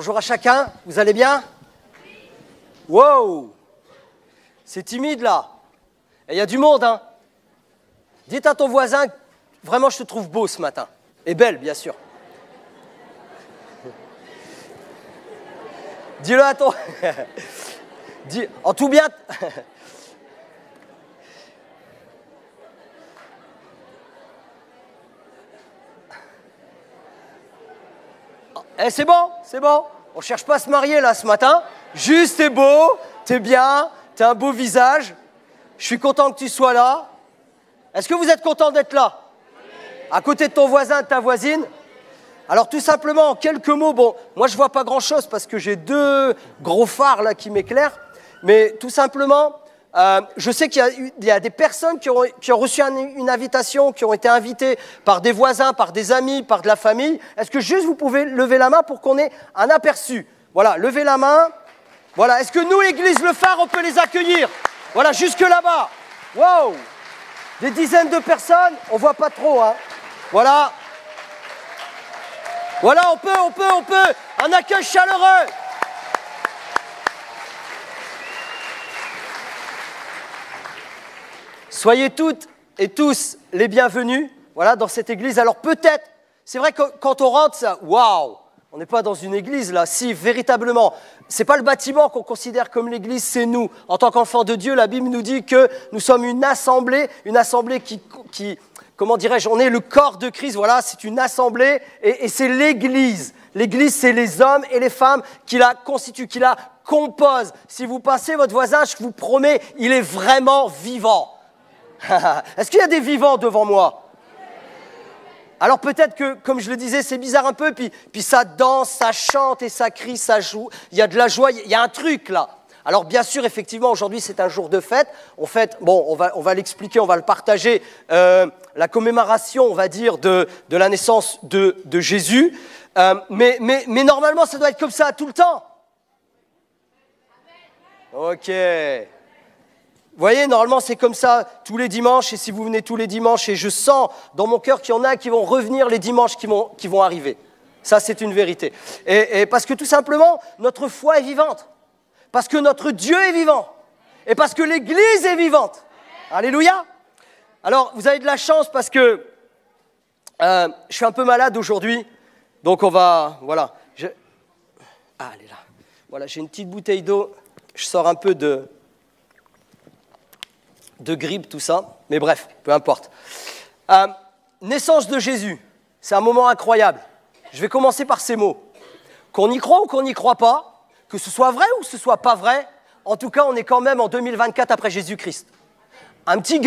Bonjour à chacun, vous allez bien? Wow! C'est timide là. Et il y a du monde, hein? Dites à ton voisin, vraiment je te trouve beau ce matin. Et belle, bien sûr. Dis-le à ton... Dis... En tout bien... Eh, c'est bon, c'est bon. On ne cherche pas à se marier là ce matin. Juste, t'es beau, t'es bien, t'as un beau visage. Je suis content que tu sois là. Est-ce que vous êtes content d'être là? À côté de ton voisin, de ta voisine? Alors tout simplement, en quelques mots, bon, moi je vois pas grand-chose parce que j'ai deux gros phares là qui m'éclairent. Mais tout simplement, je sais qu'il y a des personnes qui ont reçu une invitation, qui ont été invitées par des voisins, par des amis, par de la famille. Est-ce que juste vous pouvez lever la main pour qu'on ait un aperçu? Voilà, levez la main. Voilà, est-ce que nous, Église Le Phare, on peut les accueillir? Voilà, jusque là-bas. Wow! Des dizaines de personnes, on voit pas trop, hein. Voilà. Voilà, on peut. Un accueil chaleureux. Soyez toutes et tous les bienvenus, voilà, dans cette église. Alors peut-être, c'est vrai que quand on rentre, ça, waouh, on n'est pas dans une église là. Si véritablement, c'est pas le bâtiment qu'on considère comme l'église, c'est nous. En tant qu'enfants de Dieu, la Bible nous dit que nous sommes une assemblée qui comment dirais-je, on est le corps de Christ. Voilà, c'est une assemblée et c'est l'église. L'église, c'est les hommes et les femmes qui la constituent, qui la composent. Si vous passez votre voisin, je vous promets, il est vraiment vivant. Est-ce qu'il y a des vivants devant moi? Alors peut-être que, comme je le disais, c'est bizarre un peu, puis ça danse, ça chante et ça crie, ça joue. Il y a de la joie, il y a un truc là. Alors bien sûr, effectivement, aujourd'hui c'est un jour de fête. On fête, bon, on va l'expliquer, on va le partager, la commémoration, on va dire, de la naissance de Jésus. Mais normalement, ça doit être comme ça tout le temps. Ok. Vous voyez, normalement, c'est comme ça tous les dimanches, et si vous venez tous les dimanches, et je sens dans mon cœur qu'il y en a qui vont revenir les dimanches qui vont arriver. Ça, c'est une vérité. Et parce que tout simplement, notre foi est vivante. Parce que notre Dieu est vivant. Et parce que l'Église est vivante. Alléluia. Alors, vous avez de la chance parce que je suis un peu malade aujourd'hui. Donc, on va... Voilà. Ah, elle est là. Voilà, j'ai une petite bouteille d'eau. Je sors un peu de grippe, tout ça, mais bref, peu importe. Naissance de Jésus, c'est un moment incroyable. Je vais commencer par ces mots. Qu'on y croit ou qu'on n'y croit pas, que ce soit vrai ou que ce soit pas vrai, en tout cas, on est quand même en 2024 après Jésus-Christ. Un petit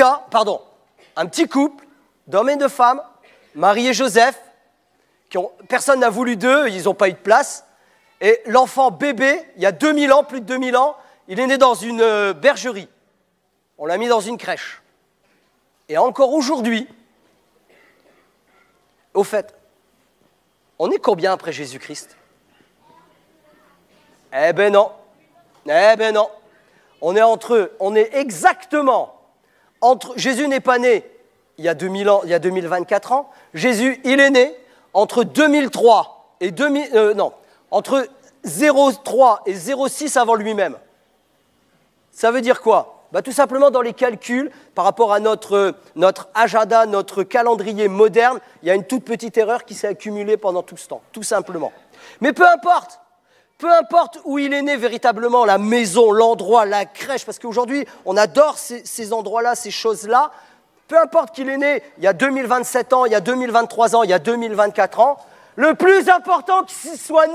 couple d'hommes et de femmes, Marie et Joseph, personne n'a voulu d'eux, ils n'ont pas eu de place, et l'enfant bébé, il y a 2000 ans, plus de 2000 ans, il est né dans une bergerie. On l'a mis dans une crèche. Et encore aujourd'hui, au fait, on est combien après Jésus-Christ? Eh ben non. On est exactement entre... Jésus n'est pas né il y a 2000 ans, il y a 2024 ans. Jésus, il est né entre 2003 et entre 0,3 et 0,6 avant lui-même. Ça veut dire quoi? Tout simplement dans les calculs, par rapport à notre agenda, notre calendrier moderne, il y a une toute petite erreur qui s'est accumulée pendant tout ce temps, tout simplement. Mais peu importe où il est né véritablement, la maison, l'endroit, la crèche, parce qu'aujourd'hui, on adore ces endroits-là, ces choses-là, peu importe qu'il est né il y a 2027 ans, il y a 2023 ans, il y a 2024 ans, le plus important qu'il soit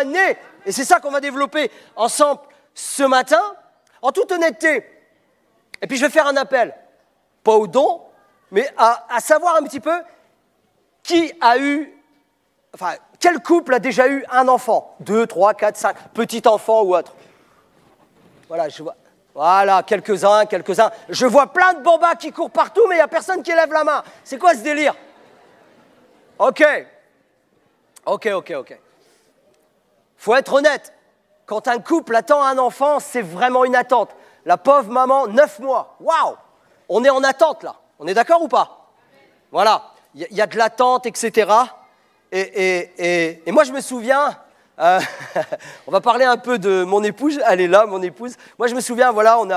né, et c'est ça qu'on va développer ensemble ce matin, en toute honnêteté, et puis je vais faire un appel, pas au don, mais à savoir un petit peu quel couple a déjà eu un enfant, 2, 3, 4, 5, petit enfant ou autre. Voilà, je vois. Voilà, quelques-uns. Je vois plein de bambas qui courent partout, mais il n'y a personne qui lève la main. C'est quoi ce délire? Ok. Faut être honnête. Quand un couple attend un enfant, c'est vraiment une attente. La pauvre maman, 9 mois. Waouh! On est en attente là. On est d'accord ou pas? Voilà. Il y a de l'attente, etc. Et moi, je me souviens, on va parler un peu de mon épouse, elle est là, mon épouse. Moi, je me souviens, voilà, on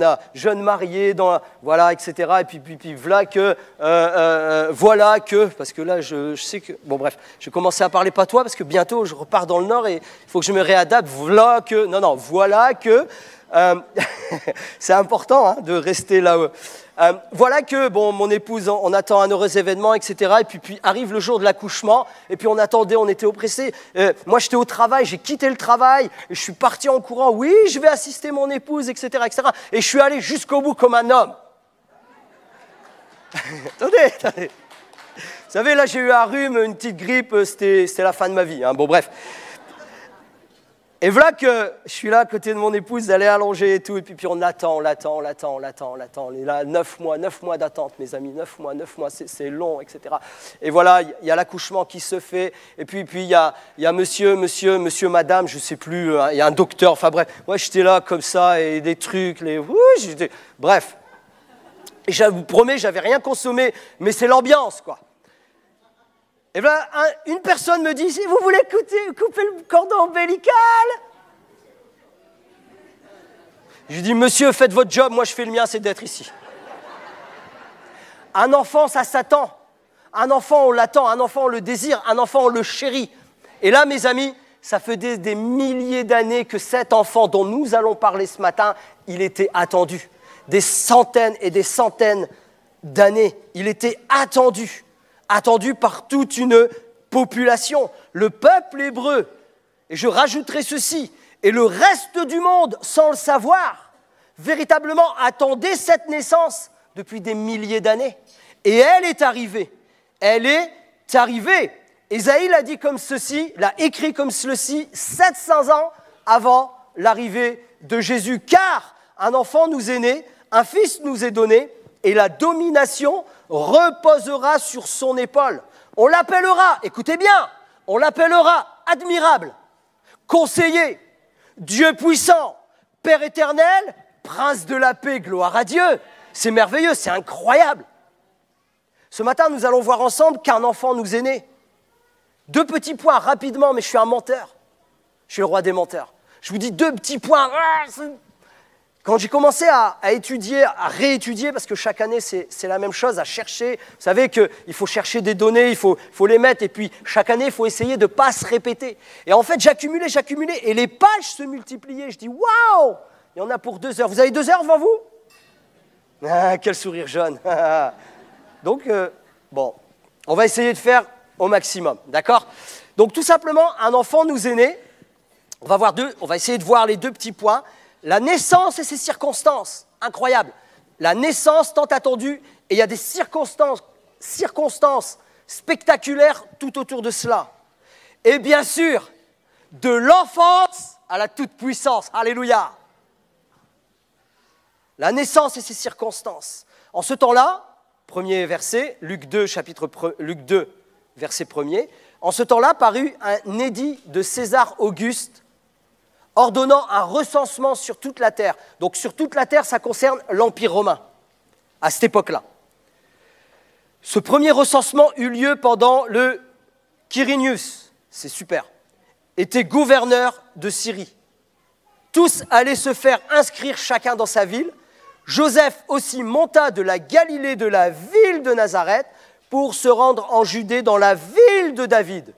a jeune marié, voilà, etc. Et puis voilà que, parce que là, je sais que, bon bref, je vais commencer à parler patois parce que bientôt, je repars dans le Nord et il faut que je me réadapte. Voilà que, c'est important hein, de rester là. Voilà que, bon, mon épouse, on attend un heureux événement, etc. Et puis arrive le jour de l'accouchement, et puis on attendait, on était oppressés. Moi, j'étais au travail, j'ai quitté le travail, et je suis parti en courant. Oui, je vais assister mon épouse, etc., etc. Et je suis allé jusqu'au bout comme un homme. Attendez. Vous savez, là, j'ai eu un rhume, une petite grippe, c'était la fin de ma vie. Hein. Bon, bref. Et voilà que je suis là à côté de mon épouse, elle est allongée et tout, et puis on l'attend. On est là, 9 mois d'attente, mes amis, 9 mois, c'est long, etc. Et voilà, il y a l'accouchement qui se fait, et puis il y a monsieur, madame, je ne sais plus, il y a un docteur, enfin bref. Moi, j'étais là comme ça, et des trucs, bref. Et je vous promets, j'avais rien consommé, mais c'est l'ambiance, quoi. Et bien, une personne me dit, si vous voulez couper le cordon ombilical. Je lui dis, monsieur, faites votre job, moi je fais le mien, c'est d'être ici. Un enfant, ça s'attend. Un enfant, on l'attend. Un enfant, on le désire. Un enfant, on le chérit. Et là, mes amis, ça fait des milliers d'années que cet enfant dont nous allons parler ce matin, il était attendu. Des centaines et des centaines d'années, il était attendu par toute une population, le peuple hébreu. Et je rajouterai ceci, et le reste du monde, sans le savoir, véritablement attendait cette naissance depuis des milliers d'années. Et elle est arrivée. Ésaïe l'a dit comme ceci, l'a écrit comme ceci, 700 ans avant l'arrivée de Jésus. Car un enfant nous est né, un fils nous est donné, et la domination reposera sur son épaule. On l'appellera, écoutez bien, on l'appellera admirable, conseiller, Dieu puissant, Père éternel, prince de la paix, gloire à Dieu. C'est merveilleux, c'est incroyable. Ce matin, nous allons voir ensemble qu'un enfant nous est né. 2 petits points rapidement, mais je suis un menteur. Je suis le roi des menteurs. Je vous dis 2 petits points. Quand j'ai commencé à étudier, à réétudier, parce que chaque année c'est la même chose, à chercher, vous savez qu'il faut chercher des données, il faut les mettre, et puis chaque année il faut essayer de ne pas se répéter. Et en fait j'accumulais, et les pages se multipliaient. Je dis waouh, il y en a pour 2 heures. Vous avez 2 heures devant vous? Ah, quel sourire jaune. Donc, bon, on va essayer de faire au maximum, d'accord? Donc tout simplement, un enfant nous est né. On va essayer de voir les 2 petits points. La naissance et ses circonstances, incroyable. La naissance tant attendue, et il y a des circonstances spectaculaires tout autour de cela. Et bien sûr, de l'enfance à la toute-puissance. Alléluia. La naissance et ses circonstances. En ce temps-là, premier verset, Luc 2, verset 1er, en ce temps-là parut un édit de César Auguste ordonnant un recensement sur toute la terre. Donc sur toute la terre, ça concerne l'Empire romain, à cette époque-là. Ce premier recensement eut lieu pendant le Quirinius, c'est super, était gouverneur de Syrie. Tous allaient se faire inscrire chacun dans sa ville. Joseph aussi monta de la Galilée, de la ville de Nazareth, pour se rendre en Judée, dans la ville de David,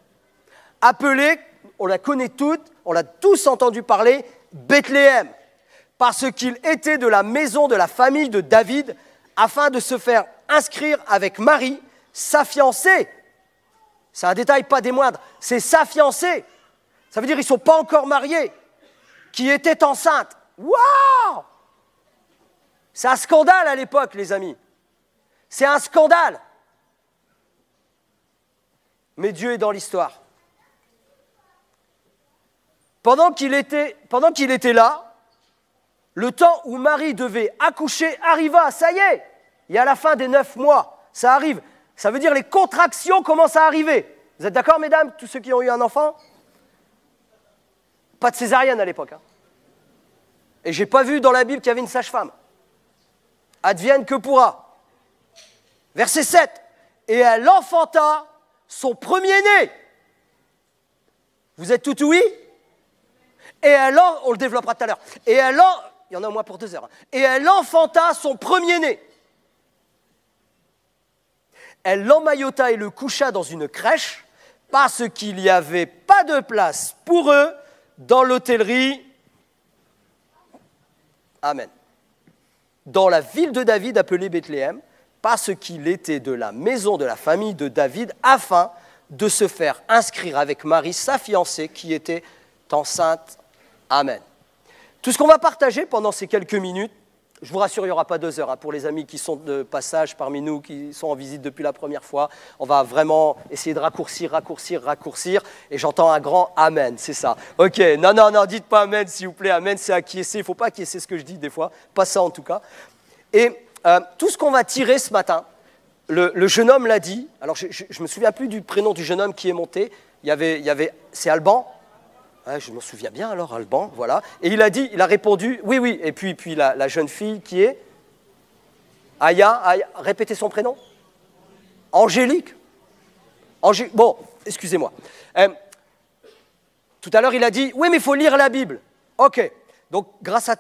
appelée, on la connaît toute, on l'a tous entendu parler, Bethléem, parce qu'il était de la maison de la famille de David, afin de se faire inscrire avec Marie, sa fiancée. C'est un détail pas des moindres, c'est sa fiancée. Ça veut dire qu'ils ne sont pas encore mariés, qui était enceinte. Waouh! C'est un scandale à l'époque, les amis. C'est un scandale. Mais Dieu est dans l'histoire. Pendant qu'il était là, le temps où Marie devait accoucher arriva. Ça y est, il y a la fin des 9 mois. Ça arrive. Ça veut dire les contractions commencent à arriver. Vous êtes d'accord, mesdames, tous ceux qui ont eu un enfant? Pas de césarienne à l'époque. Hein. Et je n'ai pas vu dans la Bible qu'il y avait une sage-femme. Advienne que pourra. Verset 7. Et elle enfanta son premier-né. Vous êtes tout oui? Et on le développera tout à l'heure. Il y en a au moins pour 2 heures. Hein. Et elle enfanta son premier-né. Elle l'emmaillota et le coucha dans une crèche parce qu'il n'y avait pas de place pour eux dans l'hôtellerie. Amen. Dans la ville de David appelée Bethléem, parce qu'il était de la maison de la famille de David, afin de se faire inscrire avec Marie, sa fiancée, qui était enceinte. Amen. Tout ce qu'on va partager pendant ces quelques minutes, je vous rassure, il n'y aura pas 2 heures. Hein, pour les amis qui sont de passage parmi nous, qui sont en visite depuis la première fois, on va vraiment essayer de raccourcir. Et j'entends un grand Amen, c'est ça. Ok, non, dites pas Amen, s'il vous plaît. Amen, c'est acquiescer. Il ne faut pas acquiescer ce que je dis des fois. Pas ça en tout cas. Et tout ce qu'on va tirer ce matin, le jeune homme l'a dit. Alors, je ne me souviens plus du prénom du jeune homme qui est monté. C'est Alban. Ouais, je m'en souviens bien alors, Alban, voilà. Et il a répondu, oui. Et puis la jeune fille qui est Aya, répétez son prénom. Angélique. Bon, excusez-moi. Tout à l'heure, il a dit, oui, mais il faut lire la Bible. Ok. Donc, grâce à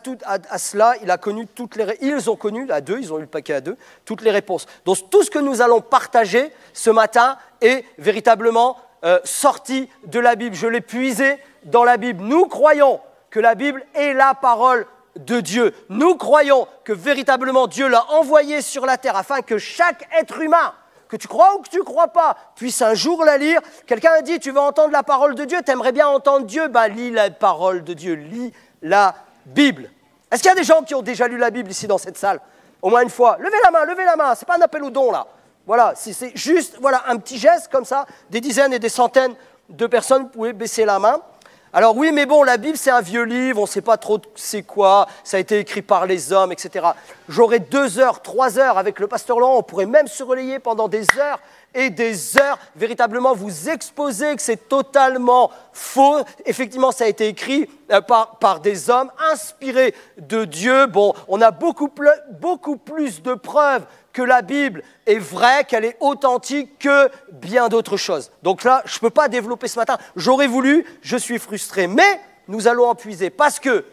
cela, ils ont connu, à deux, ils ont eu le paquet à deux, toutes les réponses. Donc, tout ce que nous allons partager ce matin est véritablement sorti de la Bible. Je l'ai puisé dans la Bible. Nous croyons que la Bible est la parole de Dieu. Nous croyons que véritablement Dieu l'a envoyée sur la terre afin que chaque être humain, que tu crois ou que tu ne crois pas, puisse un jour la lire. Quelqu'un a dit, tu veux entendre la parole de Dieu, tu aimerais bien entendre Dieu, lis la parole de Dieu, lis la Bible. Est-ce qu'il y a des gens qui ont déjà lu la Bible ici dans cette salle? Au moins une fois. Levez la main, ce n'est pas un appel au don là. Voilà, c'est juste un petit geste comme ça, des dizaines et des centaines de personnes, vous pouvez baisser la main. Alors oui, mais bon, la Bible, c'est un vieux livre, on ne sait pas trop c'est quoi, ça a été écrit par les hommes, etc. J'aurais 2 heures, 3 heures avec le pasteur Laurent, on pourrait même se relayer pendant des heures et des heures, véritablement vous exposer que c'est totalement faux. Effectivement, ça a été écrit par des hommes inspirés de Dieu. Bon, on a beaucoup plus de preuves que la Bible est vraie, qu'elle est authentique que bien d'autres choses. Donc là, je ne peux pas développer ce matin. J'aurais voulu, je suis frustré. Mais nous allons en puiser parce que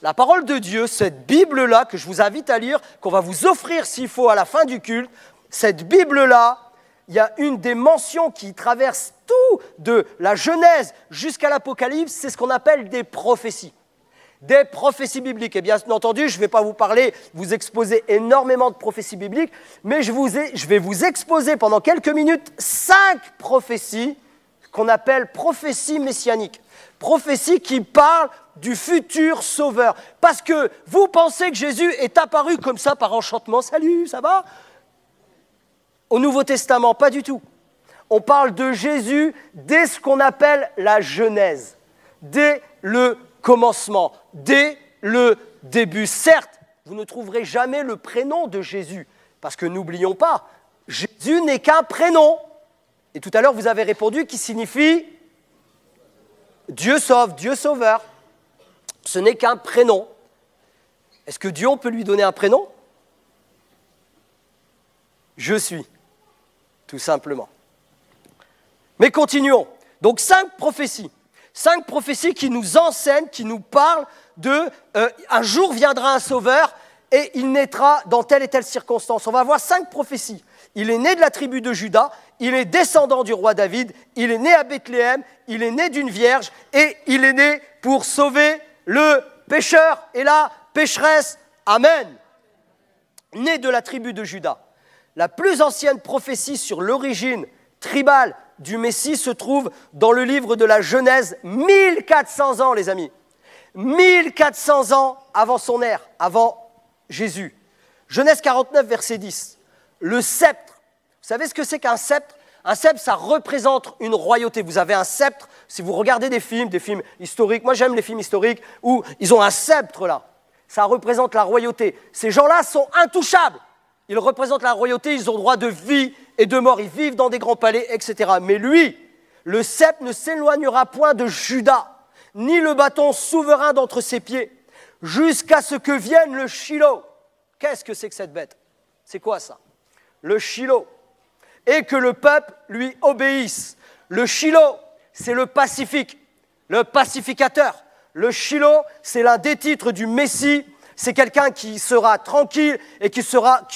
la parole de Dieu, cette Bible-là, que je vous invite à lire, qu'on va vous offrir s'il faut à la fin du culte, cette Bible-là, il y a une des mentions qui traverse tout de la Genèse jusqu'à l'Apocalypse, c'est ce qu'on appelle des prophéties. Des prophéties bibliques. Et bien entendu, je ne vais pas vous exposer énormément de prophéties bibliques, mais je vais vous exposer pendant quelques minutes 5 prophéties qu'on appelle prophéties messianiques. Prophéties qui parlent du futur sauveur. Parce que vous pensez que Jésus est apparu comme ça par enchantement. Salut, ça va ? Au Nouveau Testament, pas du tout. On parle de Jésus dès ce qu'on appelle la Genèse, dès le commencement, dès le début. Certes, vous ne trouverez jamais le prénom de Jésus, parce que n'oublions pas, Jésus n'est qu'un prénom. Et tout à l'heure, vous avez répondu qui signifie Dieu sauve, Dieu sauveur. Ce n'est qu'un prénom. Est-ce que Dieu, on peut lui donner un prénom? Je suis, tout simplement. Mais continuons. Donc 5 prophéties. 5 prophéties qui nous enseignent, qui nous parlent de un jour viendra un sauveur et il naîtra dans telle et telle circonstance. On va avoir 5 prophéties. Il est né de la tribu de Juda, il est descendant du roi David, il est né à Bethléem, il est né d'une vierge et il est né pour sauver le pécheur et la pécheresse. Amen. Né de la tribu de Juda. La plus ancienne prophétie sur l'origine tribale du Messie se trouve dans le livre de la Genèse, 1400 ans, les amis. 1400 ans avant son ère, avant Jésus. Genèse 49, verset 10. Le sceptre. Vous savez ce que c'est qu'un sceptre? Un sceptre, ça représente une royauté. Vous avez un sceptre, si vous regardez des films historiques, moi j'aime les films historiques, où ils ont un sceptre là. Ça représente la royauté. Ces gens-là sont intouchables. Ils représentent la royauté, ils ont droit de vie et de mort. Ils vivent dans des grands palais, etc. Mais lui, le sceptre ne s'éloignera point de Juda, ni le bâton souverain d'entre ses pieds, jusqu'à ce que vienne le Shiloh. Qu'est-ce que c'est que cette bête? C'est quoi ça? Le Shiloh. Et que le peuple lui obéisse. Le Shiloh, c'est le Pacifique. le pacificateur. Le Shiloh, c'est l'un des titres du Messie. C'est quelqu'un qui sera tranquille et qui sera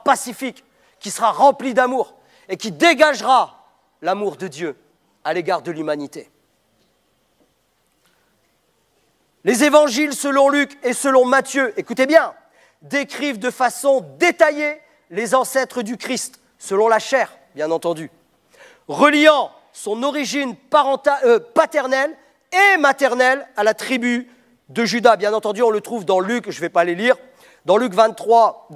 pacifique, qui sera rempli d'amour et qui dégagera l'amour de Dieu à l'égard de l'humanité. Les évangiles selon Luc et selon Matthieu, écoutez bien, décrivent de façon détaillée les ancêtres du Christ, selon la chair, bien entendu, reliant son origine paternelle et maternelle à la tribu de Juda. Bien entendu, on le trouve dans Luc, je ne vais pas les lire, dans Luc 3,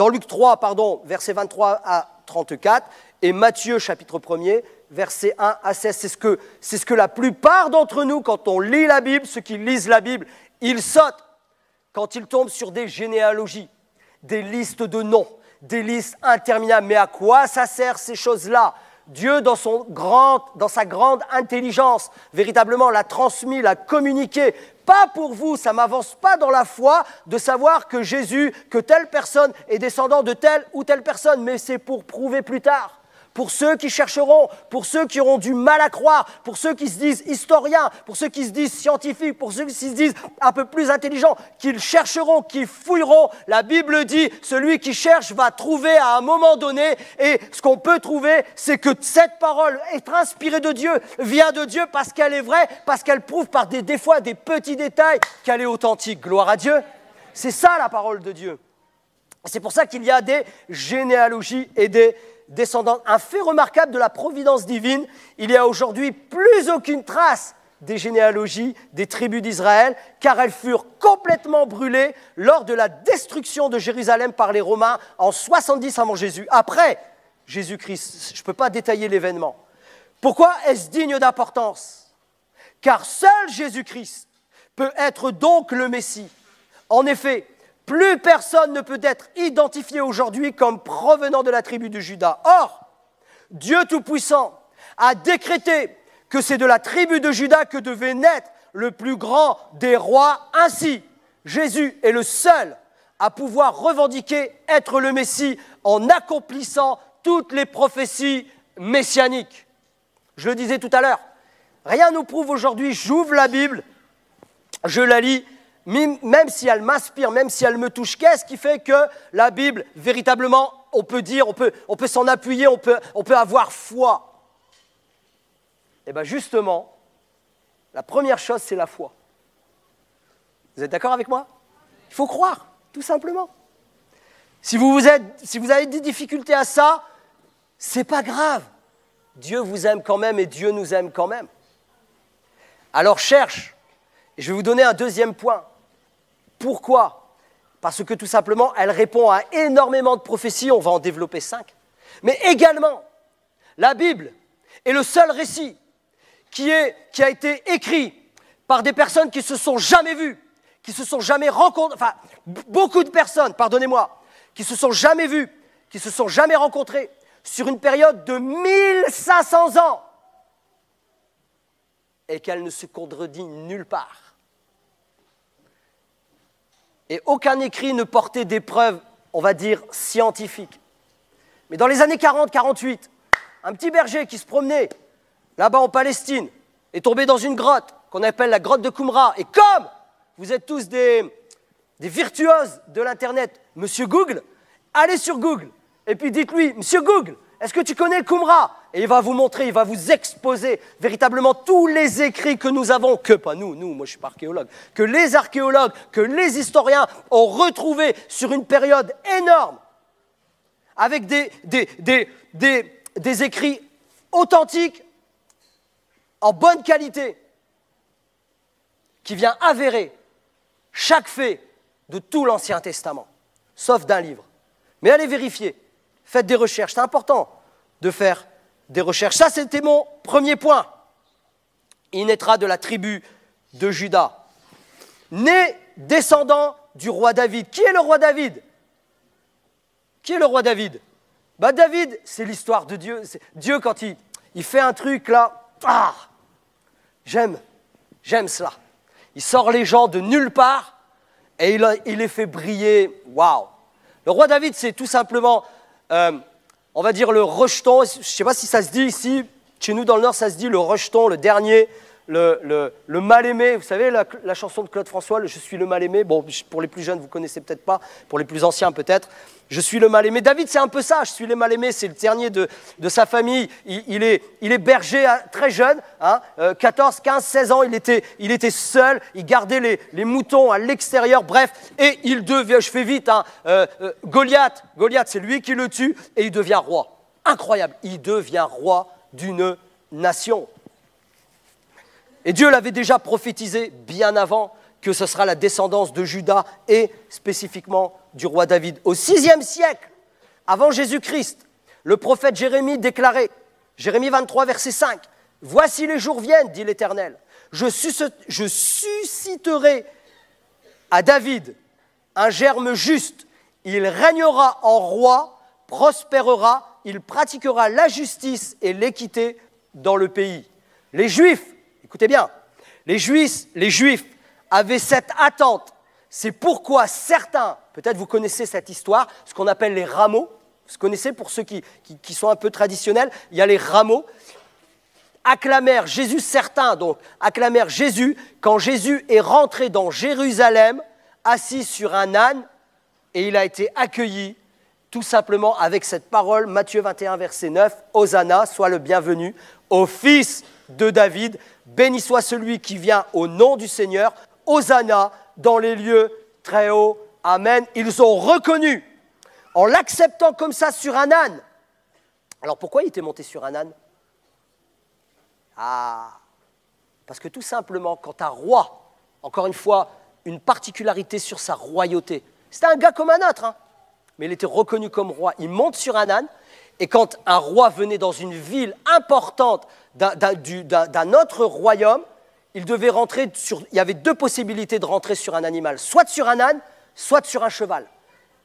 versets 23 à 34, et Matthieu, chapitre 1er, versets 1 à 16. C'est ce que la plupart d'entre nous, quand on lit la Bible, ceux qui lisent la Bible, ils sautent quand ils tombent sur des généalogies, des listes de noms, des listes interminables. Mais à quoi ça sert ces choses-là ? Dieu, dans sa grande intelligence, véritablement l'a transmis, l'a communiqué. Pas pour vous, ça ne m'avance pas dans la foi de savoir que Jésus, que telle personne est descendant de telle ou telle personne, mais c'est pour prouver plus tard. Pour ceux qui chercheront, pour ceux qui auront du mal à croire, pour ceux qui se disent historiens, pour ceux qui se disent scientifiques, pour ceux qui se disent un peu plus intelligents, qu'ils chercheront, qu'ils fouilleront. La Bible dit, celui qui cherche va trouver à un moment donné. Et ce qu'on peut trouver, c'est que cette parole est inspirée de Dieu, vient de Dieu parce qu'elle est vraie, parce qu'elle prouve par des fois des petits détails qu'elle est authentique. Gloire à Dieu. C'est ça la parole de Dieu. C'est pour ça qu'il y a des généalogies et des descendants. Un fait remarquable de la providence divine, il n'y a aujourd'hui plus aucune trace des généalogies des tribus d'Israël, car elles furent complètement brûlées lors de la destruction de Jérusalem par les Romains en 70 avant Jésus, après Jésus-Christ. Je ne peux pas détailler l'événement. Pourquoi est-ce digne d'importance ? Car seul Jésus-Christ peut être donc le Messie. En effet, plus personne ne peut être identifié aujourd'hui comme provenant de la tribu de Juda. Or, Dieu Tout-Puissant a décrété que c'est de la tribu de Juda que devait naître le plus grand des rois. Ainsi, Jésus est le seul à pouvoir revendiquer être le Messie en accomplissant toutes les prophéties messianiques. Je le disais tout à l'heure, rien ne nous prouve aujourd'hui, j'ouvre la Bible, je la lis, même si elle m'inspire, même si elle me touche, qu'est-ce qui fait que la Bible, véritablement, on peut dire, on peut s'en appuyer, on peut avoir foi? Eh bien justement, la première chose, c'est la foi. Vous êtes d'accord avec moi? Il faut croire, tout simplement. Si vous avez des difficultés à ça, c'est pas grave. Dieu vous aime quand même et Dieu nous aime quand même. Alors cherche. Et je vais vous donner un deuxième point. Pourquoi ? Parce que tout simplement, elle répond à énormément de prophéties, on va en développer 5. Mais également, la Bible est le seul récit qui a été écrit par des personnes qui ne se sont jamais vues, qui ne se sont jamais rencontrées, enfin, beaucoup de personnes, pardonnez-moi, qui ne se sont jamais vues, qui ne se sont jamais rencontrées, sur une période de 1500 ans, et qu'elle ne se contredit nulle part. Et aucun écrit ne portait des preuves, on va dire, scientifiques. Mais dans les années 40-48, un petit berger qui se promenait là-bas en Palestine est tombé dans une grotte qu'on appelle la grotte de Qumran. Et comme vous êtes tous des virtuoses de l'Internet, Monsieur Google, allez sur Google et puis dites-lui, Monsieur Google, est-ce que tu connais Qumran? Et il va vous montrer, il va vous exposer véritablement tous les écrits que nous avons, que pas nous, moi je ne suis pas archéologue, que les archéologues, que les historiens ont retrouvés sur une période énorme, avec des écrits authentiques, en bonne qualité, qui vient avérer chaque fait de tout l'Ancien Testament, sauf d'un livre. Mais allez vérifier. Faites des recherches, c'est important de faire des recherches. Ça, c'était mon premier point. Il naîtra de la tribu de Juda. Né descendant du roi David. Qui est le roi David? Qui est le roi David? David, c'est l'histoire de Dieu. Dieu, quand il fait un truc là, j'aime cela. Il sort les gens de nulle part et il les fait briller. Waouh! Le roi David, c'est tout simplement... on va dire le rejeton, je ne sais pas si ça se dit ici, chez nous dans le Nord, ça se dit le rejeton, le dernier le mal-aimé. Vous savez, la chanson de Claude François, Je suis le mal-aimé. Bon, pour les plus jeunes, vous ne connaissez peut-être pas, pour les plus anciens peut-être. Je suis le mal-aimé. David, c'est un peu ça, je suis le mal-aimé, c'est le dernier de sa famille. Il est berger très jeune, hein, 14, 15, 16 ans, il était seul, il gardait les moutons à l'extérieur, bref, et il devient, je fais vite, hein, Goliath, c'est lui qui le tue, et il devient roi. Incroyable, il devient roi d'une nation. Et Dieu l'avait déjà prophétisé bien avant que ce sera la descendance de Juda et spécifiquement du roi David. Au VIe siècle, avant Jésus-Christ, le prophète Jérémie déclarait, Jérémie 23, verset 5, « Voici les jours viennent, dit l'Éternel, je susciterai à David un germe juste, il régnera en roi, prospérera, il pratiquera la justice et l'équité dans le pays. » Les Juifs, écoutez bien, les Juifs avaient cette attente. C'est pourquoi certains, peut-être vous connaissez cette histoire, ce qu'on appelle les rameaux, vous connaissez pour ceux qui sont un peu traditionnels, il y a les rameaux, acclamèrent Jésus, certains donc acclamèrent Jésus quand Jésus est rentré dans Jérusalem, assis sur un âne, et il a été accueilli tout simplement avec cette parole, Matthieu 21, verset 9, « Hosanna, sois le bienvenu au Fils de David, béni soit celui qui vient au nom du Seigneur, Hosanna dans les lieux très hauts, Amen. » Ils ont reconnu, en l'acceptant comme ça sur un âne. Alors pourquoi il était monté sur un âne? Ah, parce que tout simplement, quand un roi, encore une fois, une particularité sur sa royauté, c'était un gars comme un autre, hein, mais il était reconnu comme roi, il monte sur un âne, et quand un roi venait dans une ville importante d'un autre royaume, il devait rentrer il y avait deux possibilités de rentrer sur un animal, soit sur un âne, soit sur un cheval.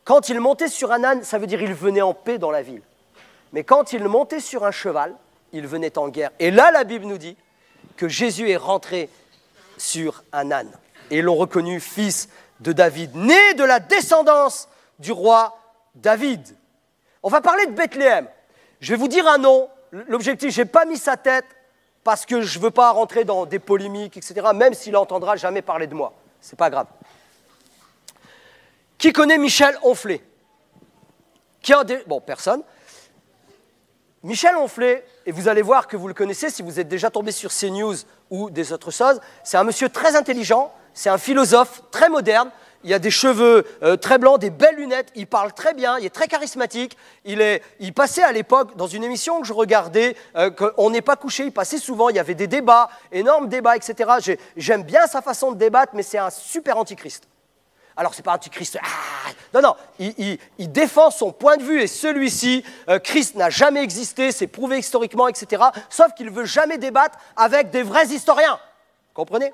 Quand il montait sur un âne, ça veut dire qu'il venait en paix dans la ville. Mais quand il montait sur un cheval, il venait en guerre. Et là, la Bible nous dit que Jésus est rentré sur un âne. Et ils l'ont reconnu fils de David, né de la descendance du roi David. On va parler de Bethléem. Je vais vous dire un nom. L'objectif, je n'ai pas mis sa tête parce que je ne veux pas rentrer dans des polémiques, etc., même s'il n'entendra jamais parler de moi. Ce n'est pas grave. Qui connaît Michel Onfray? Bon, personne. Michel Onfray, et vous allez voir que vous le connaissez si vous êtes déjà tombé sur CNews ou des autres choses, c'est un monsieur très intelligent, c'est un philosophe très moderne, il a des cheveux très blancs, des belles lunettes, il parle très bien, il est très charismatique, il passait à l'époque dans une émission que je regardais, On n'est pas couché, il passait souvent, il y avait des débats, énormes débats, etc. J'aime bien sa façon de débattre, mais c'est un super antichrist. Alors, ce n'est pas antichrist, non, il défend son point de vue et celui-ci, Christ n'a jamais existé, c'est prouvé historiquement, etc. Sauf qu'il ne veut jamais débattre avec des vrais historiens. Comprenez?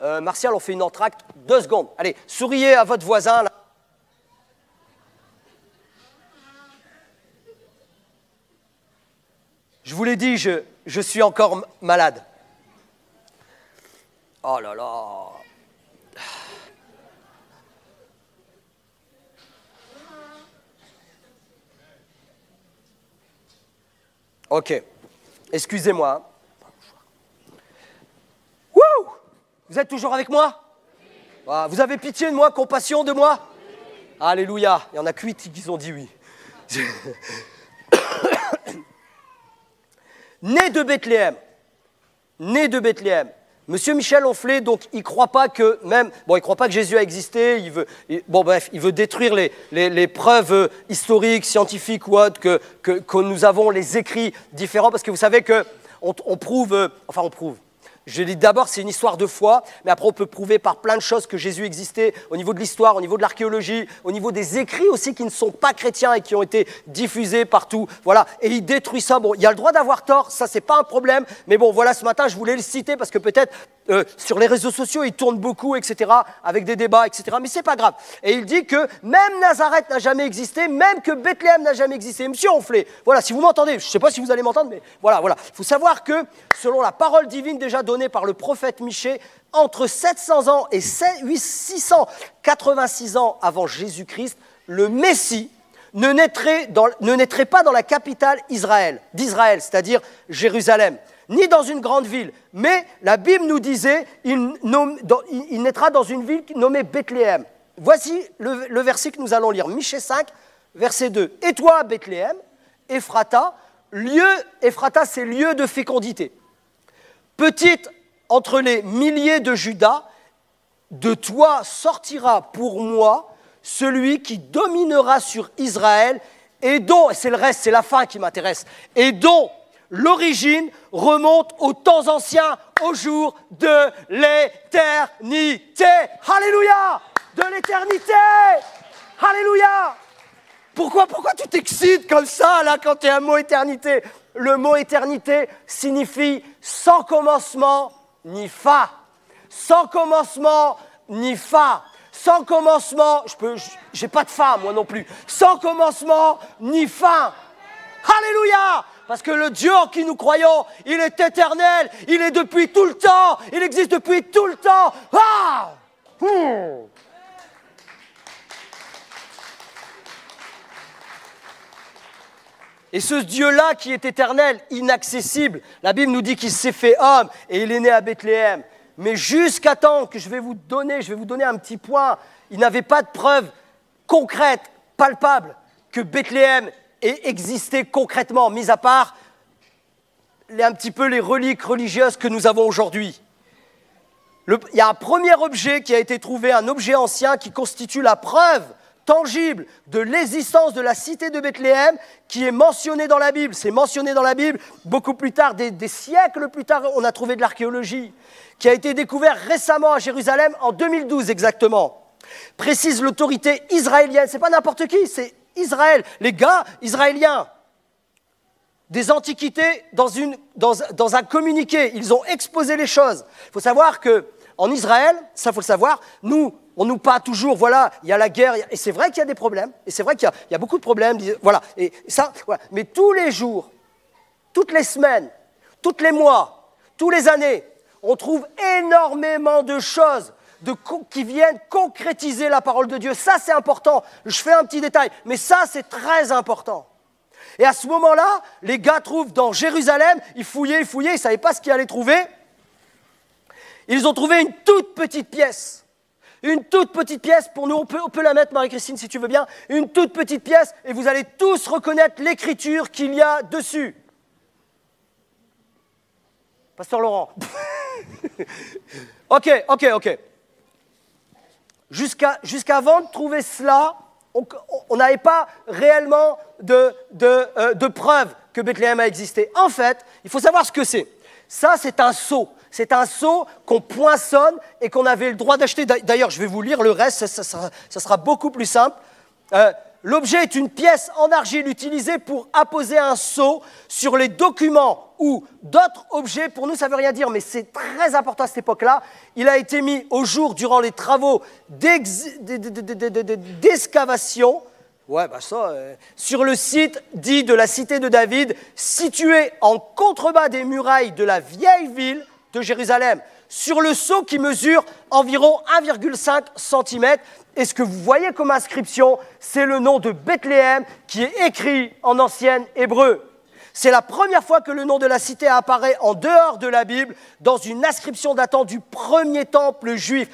Martial, on fait une entracte, 2 secondes. Allez, souriez à votre voisin, là. Je vous l'ai dit, je suis encore malade. Oh là là. Ok. Excusez-moi. Wouh! Vous êtes toujours avec moi? Vous avez pitié de moi, compassion de moi? Alléluia. Il y en a que 8 qui ont dit oui. Né de Bethléem. Né de Bethléem. Monsieur Michel Onfray, donc, il ne croit pas que même... Bon, il ne croit pas que Jésus a existé, il veut détruire les preuves historiques, scientifiques ou autres que nous avons, les écrits différents, parce que vous savez qu'on prouve... on prouve. Je dis d'abord, c'est une histoire de foi, mais après on peut prouver par plein de choses que Jésus existait au niveau de l'histoire, au niveau de l'archéologie, au niveau des écrits aussi qui ne sont pas chrétiens et qui ont été diffusés partout. Voilà, et il détruit ça. Bon, il y a le droit d'avoir tort, ça c'est pas un problème, mais bon, voilà, ce matin je voulais le citer parce que peut-être sur les réseaux sociaux il tourne beaucoup, etc., avec des débats, etc., mais c'est pas grave. Et il dit que même Nazareth n'a jamais existé, même que Bethléem n'a jamais existé. Monsieur Onfray, voilà, si vous m'entendez, je ne sais pas si vous allez m'entendre, mais voilà. Il faut savoir que selon la parole divine déjà donnée par le prophète Michée, entre 700 ans et 686 ans avant Jésus-Christ, le Messie ne naîtrait pas dans la capitale d'Israël, c'est-à-dire Jérusalem, ni dans une grande ville. Mais la Bible nous disait, il naîtra dans une ville nommée Bethléem. Voici le verset que nous allons lire, Michée 5, verset 2. « Et toi, Bethléem, Ephrata, Ephrata, c'est lieu de fécondité. Petite entre les milliers de Juda, de toi sortira pour moi celui qui dominera sur Israël et dont, c'est le reste, c'est la fin qui m'intéresse, et dont l'origine remonte aux temps anciens, au jour de l'éternité. » Alléluia! De l'éternité! Alléluia! Pourquoi tu t'excites comme ça, là, quand tu as un mot éternité? Le mot éternité signifie sans commencement ni fin. Sans commencement ni fin. Sans commencement, j'ai pas de fin, moi non plus. Sans commencement ni fin. Alléluia! Parce que le Dieu en qui nous croyons, il est éternel, il est depuis tout le temps, il existe depuis tout le temps. Ah! Et ce Dieu-là qui est éternel, inaccessible, la Bible nous dit qu'il s'est fait homme et il est né à Bethléem. Mais jusqu'à temps que je vais vous donner un petit point, il n'avait pas de preuve concrète, palpable, que Bethléem ait existé concrètement, mis à part un petit peu les reliques religieuses que nous avons aujourd'hui. Il y a un premier objet qui a été trouvé, un objet ancien qui constitue la preuve tangible de l'existence de la cité de Bethléem qui est mentionnée dans la Bible. C'est mentionné dans la Bible beaucoup plus tard, des siècles plus tard, on a trouvé de l'archéologie, qui a été découvert récemment à Jérusalem en 2012 exactement. Précise l'autorité israélienne, c'est pas n'importe qui, c'est Israël, les gars israéliens des Antiquités dans un communiqué, ils ont exposé les choses. Il faut savoir qu'en Israël, ça faut le savoir, on nous parle toujours, voilà, il y a la guerre, et c'est vrai qu'il y a des problèmes, et c'est vrai qu'il y a beaucoup de problèmes, voilà, et ça, voilà. Mais tous les jours, toutes les semaines, tous les mois, toutes les années, on trouve énormément de choses qui viennent concrétiser la parole de Dieu. Ça, c'est important. Je fais un petit détail, mais ça, c'est très important. Et à ce moment-là, les gars trouvent dans Jérusalem, ils fouillaient, ils ne savaient pas ce qu'ils allaient trouver. Ils ont trouvé une toute petite pièce. Une toute petite pièce, pour nous, on peut la mettre, Marie-Christine, si tu veux bien. Une toute petite pièce, et vous allez tous reconnaître l'écriture qu'il y a dessus. Pasteur Laurent. Ok. Jusqu'avant de trouver cela, on n'avait pas réellement de preuves que Bethléem a existé. En fait, il faut savoir ce que c'est. Ça, c'est un seau. C'est un seau qu'on poinçonne et qu'on avait le droit d'acheter. D'ailleurs, je vais vous lire le reste, ça sera beaucoup plus simple. L'objet est une pièce en argile utilisée pour apposer un seau sur les documents ou d'autres objets. Pour nous, ça ne veut rien dire, mais c'est très important à cette époque-là. Il a été mis au jour durant les travaux d'excavation sur le site dit de la cité de David, situé en contrebas des murailles de la vieille ville de Jérusalem, sur le sceau qui mesure environ 1,5 cm. Et ce que vous voyez comme inscription, c'est le nom de Bethléem qui est écrit en ancien hébreu. C'est la première fois que le nom de la cité apparaît en dehors de la Bible dans une inscription datant du premier temple juif,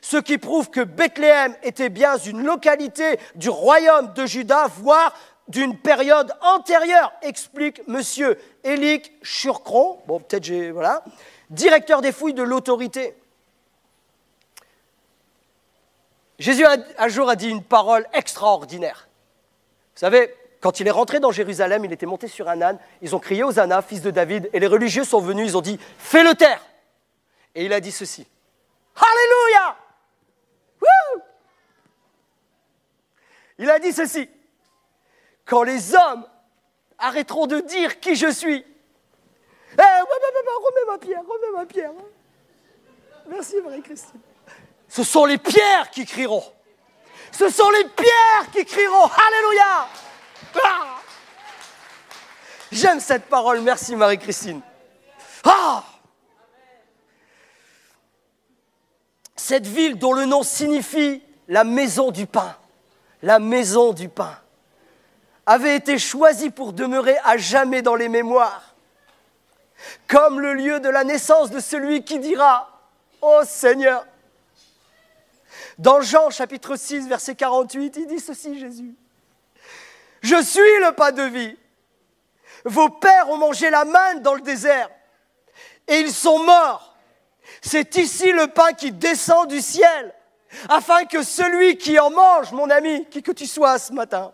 Ce qui prouve que Bethléem était bien une localité du royaume de Juda, voire d'une période antérieure, explique M. Élic Churcron, directeur des fouilles de l'autorité. Jésus un jour a dit une parole extraordinaire. Vous savez, quand il est rentré dans Jérusalem, il était monté sur un âne, ils ont crié Hosanna, fils de David, et les religieux sont venus, ils ont dit « Fais-le taire !» Et il a dit ceci. Alléluia! Wouh! Il a dit ceci. Quand les hommes arrêteront de dire qui je suis, remets ma pierre. Merci Marie-Christine. Ce sont les pierres qui crieront. Ce sont les pierres qui crieront. Alléluia! Ah! J'aime cette parole. Merci Marie-Christine. Ah! Cette ville dont le nom signifie la maison du pain, la maison du pain, avait été choisie pour demeurer à jamais dans les mémoires, comme le lieu de la naissance de celui qui dira « Ô Seigneur ». Dans Jean chapitre 6, verset 48, il dit ceci, Jésus. « Je suis le pain de vie. Vos pères ont mangé la manne dans le désert et ils sont morts. C'est ici le pain qui descend du ciel, afin que celui qui en mange, mon ami, qui que tu sois ce matin,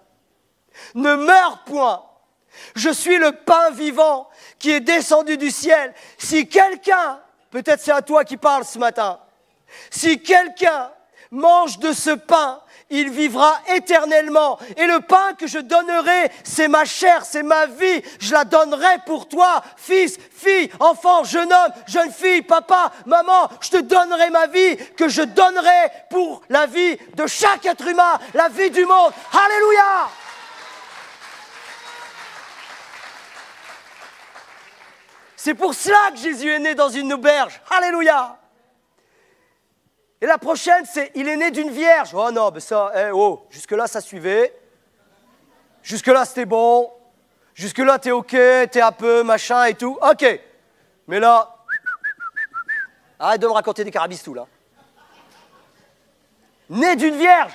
ne meure point. Je suis le pain vivant qui est descendu du ciel. Si quelqu'un, peut-être c'est à toi qui parle ce matin, si quelqu'un mange de ce pain, il vivra éternellement. Et le pain que je donnerai, c'est ma chair, c'est ma vie. Je la donnerai pour toi, fils, fille, enfant, jeune homme, jeune fille, papa, maman. Je te donnerai ma vie que je donnerai pour la vie de chaque être humain, la vie du monde. Alléluia! C'est pour cela que Jésus est né dans une auberge. Alléluia! Et la prochaine, c'est « il est né d'une vierge ». Oh non, mais ça, jusque-là, ça suivait. Jusque-là, c'était bon. Jusque-là, t'es OK, t'es un peu machin et tout. OK. Mais là, arrête de me raconter des carabistous, là. Né d'une vierge.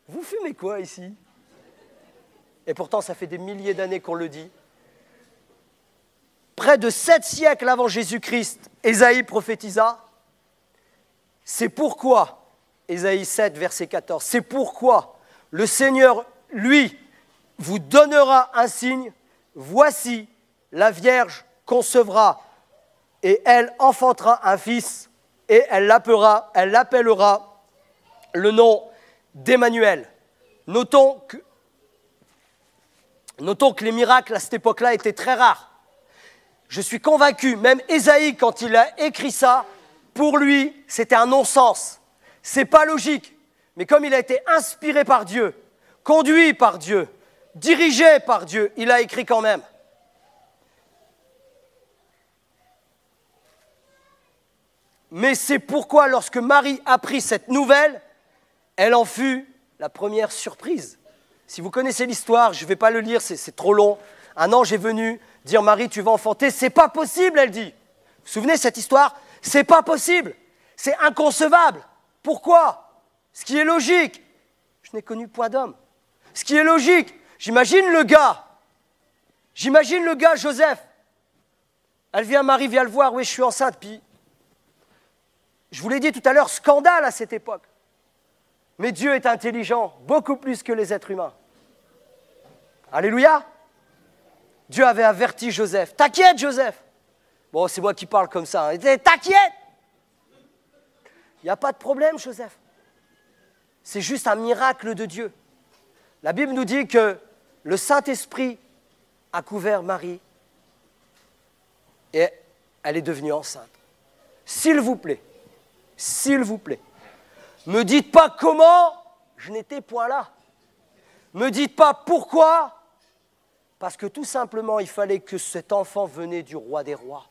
Vous fumez quoi, ici? Et pourtant, ça fait des milliers d'années qu'on le dit. Près de 7 siècles avant Jésus-Christ, Ésaïe prophétisa. C'est pourquoi, Ésaïe 7, verset 14, c'est pourquoi le Seigneur, lui, vous donnera un signe. Voici, la Vierge concevra et elle enfantera un fils et elle l'appellera le nom d'Emmanuel. Notons que les miracles à cette époque-là étaient très rares. Je suis convaincu, même Ésaïe, quand il a écrit ça, pour lui, c'était un non-sens. C'est pas logique. Mais comme il a été inspiré par Dieu, conduit par Dieu, dirigé par Dieu, il a écrit quand même. Mais c'est pourquoi, lorsque Marie apprit cette nouvelle, elle en fut la première surprise. Si vous connaissez l'histoire, je ne vais pas le lire, c'est trop long. Un ange est venu dire « Marie, tu vas enfanter ». « C'est pas possible », elle dit. Vous vous souvenez de cette histoire ? C'est pas possible, c'est inconcevable. Pourquoi? Ce qui est logique, je n'ai connu point d'homme. Ce qui est logique, j'imagine le gars Joseph. Marie vient le voir, oui je suis enceinte, puis je vous l'ai dit tout à l'heure, scandale à cette époque. Mais Dieu est intelligent, beaucoup plus que les êtres humains. Alléluia. Dieu avait averti Joseph, t'inquiète Joseph. Bon, c'est moi qui parle comme ça. Hein. T'inquiète! Il n'y a pas de problème, Joseph. C'est juste un miracle de Dieu. La Bible nous dit que le Saint-Esprit a couvert Marie et elle est devenue enceinte. S'il vous plaît, me dites pas comment, je n'étais point là. Me dites pas pourquoi, parce que tout simplement, il fallait que cet enfant venait du roi des rois.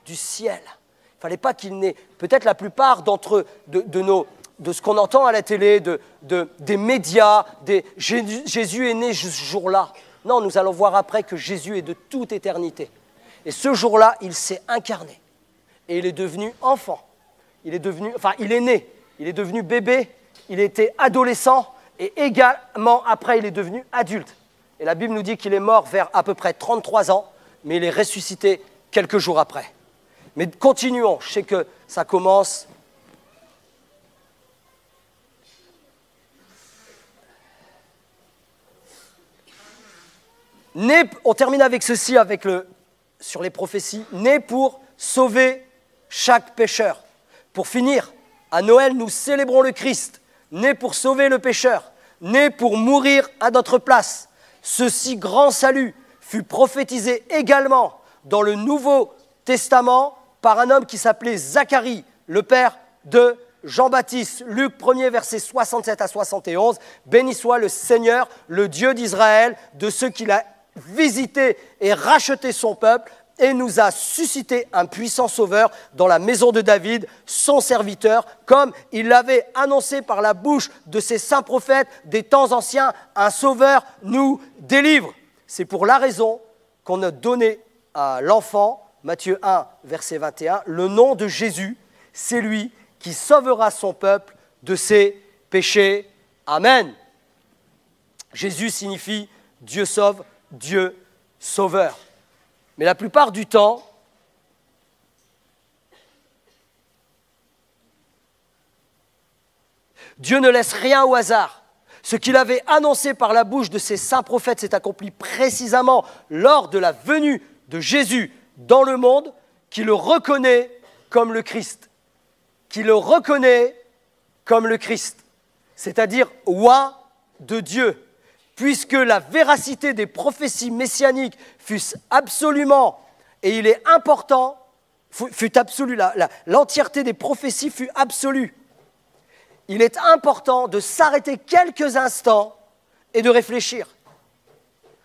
Du ciel. Il ne fallait pas qu'il n'ait, peut-être la plupart d'entre de ce qu'on entend à la télé, des médias, Jésus est né ce jour-là. Non, nous allons voir après que Jésus est de toute éternité. Et ce jour-là, il s'est incarné. Et il est devenu enfant. Il est né. Il est devenu bébé. Il était adolescent. Et également, après, il est devenu adulte. Et la Bible nous dit qu'il est mort vers à peu près 33 ans, mais il est ressuscité quelques jours après. Mais continuons, je sais que ça commence. On termine avec ceci, sur les prophéties. Né pour sauver chaque pécheur. Pour finir, à Noël, nous célébrons le Christ. Né pour sauver le pécheur. Né pour mourir à notre place. Ce si grand salut fut prophétisé également dans le Nouveau Testament par un homme qui s'appelait Zacharie, le père de Jean-Baptiste. Luc 1er, versets 67 à 71. Béni soit le Seigneur, le Dieu d'Israël, de ceux qu'il a visité et racheté son peuple, et nous a suscité un puissant sauveur dans la maison de David, son serviteur, comme il l'avait annoncé par la bouche de ses saints prophètes des temps anciens, un sauveur nous délivre. C'est pour la raison qu'on a donné à l'enfant, Matthieu 1, verset 21, le nom de Jésus, c'est lui qui sauvera son peuple de ses péchés. Amen. Jésus signifie Dieu sauve, Dieu sauveur. Mais la plupart du temps, Dieu ne laisse rien au hasard. Ce qu'il avait annoncé par la bouche de ses saints prophètes s'est accompli précisément lors de la venue de Jésus dans le monde, qui le reconnaît comme le Christ. Qui le reconnaît comme le Christ, c'est-à-dire roi de Dieu. Puisque la véracité des prophéties messianiques fut absolument, et il est important, fut absolue, l'entièreté des prophéties fut absolue. Il est important de s'arrêter quelques instants et de réfléchir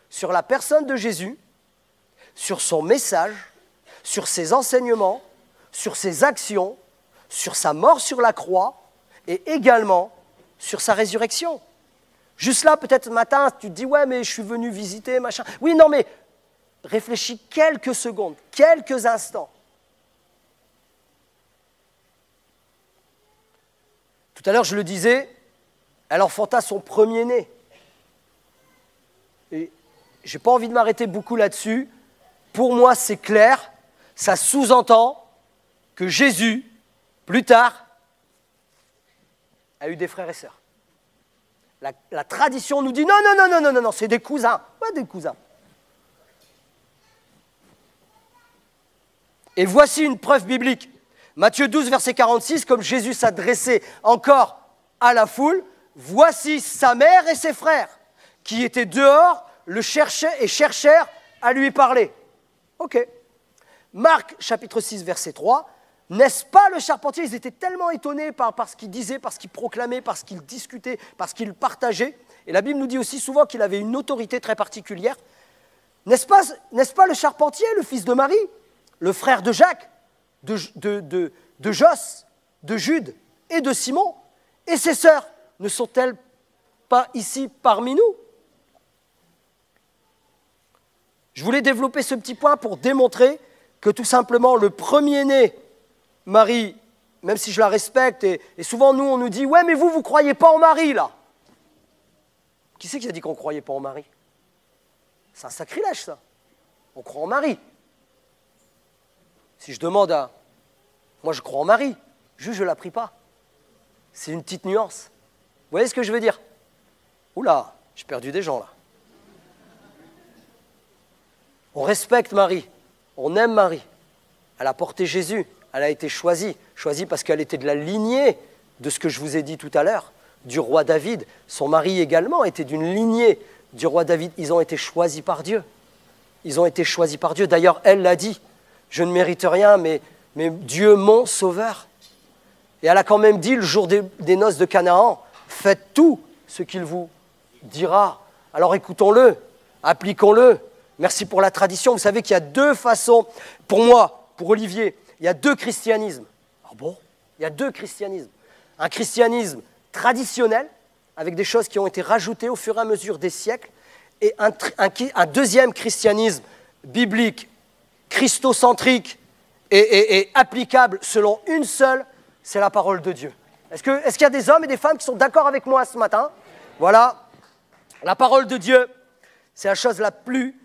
sur la personne de Jésus, sur son message, sur ses enseignements, sur ses actions, sur sa mort sur la croix et également sur sa résurrection. Juste là, peut-être ce matin, tu te dis « Ouais, mais je suis venu visiter, machin. » Oui, non, mais réfléchis quelques secondes, quelques instants. Tout à l'heure, je le disais, elle enfanta son premier-né. Et je n'ai pas envie de m'arrêter beaucoup là-dessus. Pour moi, c'est clair, ça sous-entend que Jésus, plus tard, a eu des frères et sœurs. La tradition nous dit non, c'est des cousins. Ouais, des cousins. Et voici une preuve biblique. Matthieu 12, verset 46, comme Jésus s'adressait encore à la foule, voici sa mère et ses frères qui étaient dehors, le cherchaient et cherchèrent à lui parler. Ok. Marc, chapitre 6, verset 3, n'est-ce pas le charpentier? Ils étaient tellement étonnés par ce qu'il disait, par ce qu'il proclamait, par ce qu'il discutait, par ce qu'il partageait. Et la Bible nous dit aussi souvent qu'il avait une autorité très particulière. N'est-ce pas le charpentier, le fils de Marie, le frère de Jacques, de Jos, de Jude et de Simon? Et ses sœurs ne sont-elles pas ici parmi nous? Je voulais développer ce petit point pour démontrer que tout simplement le premier-né, Marie, même si je la respecte, et souvent nous on nous dit « Ouais, mais vous ne croyez pas en Marie là ?» Qui c'est qui a dit qu'on ne croyait pas en Marie? C'est un sacrilège ça. On croit en Marie. Si je demande à... Moi je crois en Marie, juste je ne la prie pas. C'est une petite nuance. Vous voyez ce que je veux dire? Oula, j'ai perdu des gens là. On respecte Marie, on aime Marie. Elle a porté Jésus, elle a été choisie parce qu'elle était de la lignée de ce que je vous ai dit tout à l'heure, du roi David. Son mari également était d'une lignée du roi David. Ils ont été choisis par Dieu. Ils ont été choisis par Dieu. D'ailleurs, elle l'a dit, je ne mérite rien, mais Dieu mon sauveur. Et elle a quand même dit le jour des noces de Canaan, faites tout ce qu'il vous dira. Alors écoutons-le, appliquons-le. Merci pour la tradition. Vous savez qu'il y a deux façons, pour moi, pour Olivier, il y a deux christianismes. Ah bon? Il y a deux christianismes. Un christianisme traditionnel, avec des choses qui ont été rajoutées au fur et à mesure des siècles, et un deuxième christianisme biblique, christocentrique et applicable selon une seule, c'est la parole de Dieu. Est-ce qu'il y a des hommes et des femmes qui sont d'accord avec moi ce matin? Voilà, la parole de Dieu, c'est la chose la plus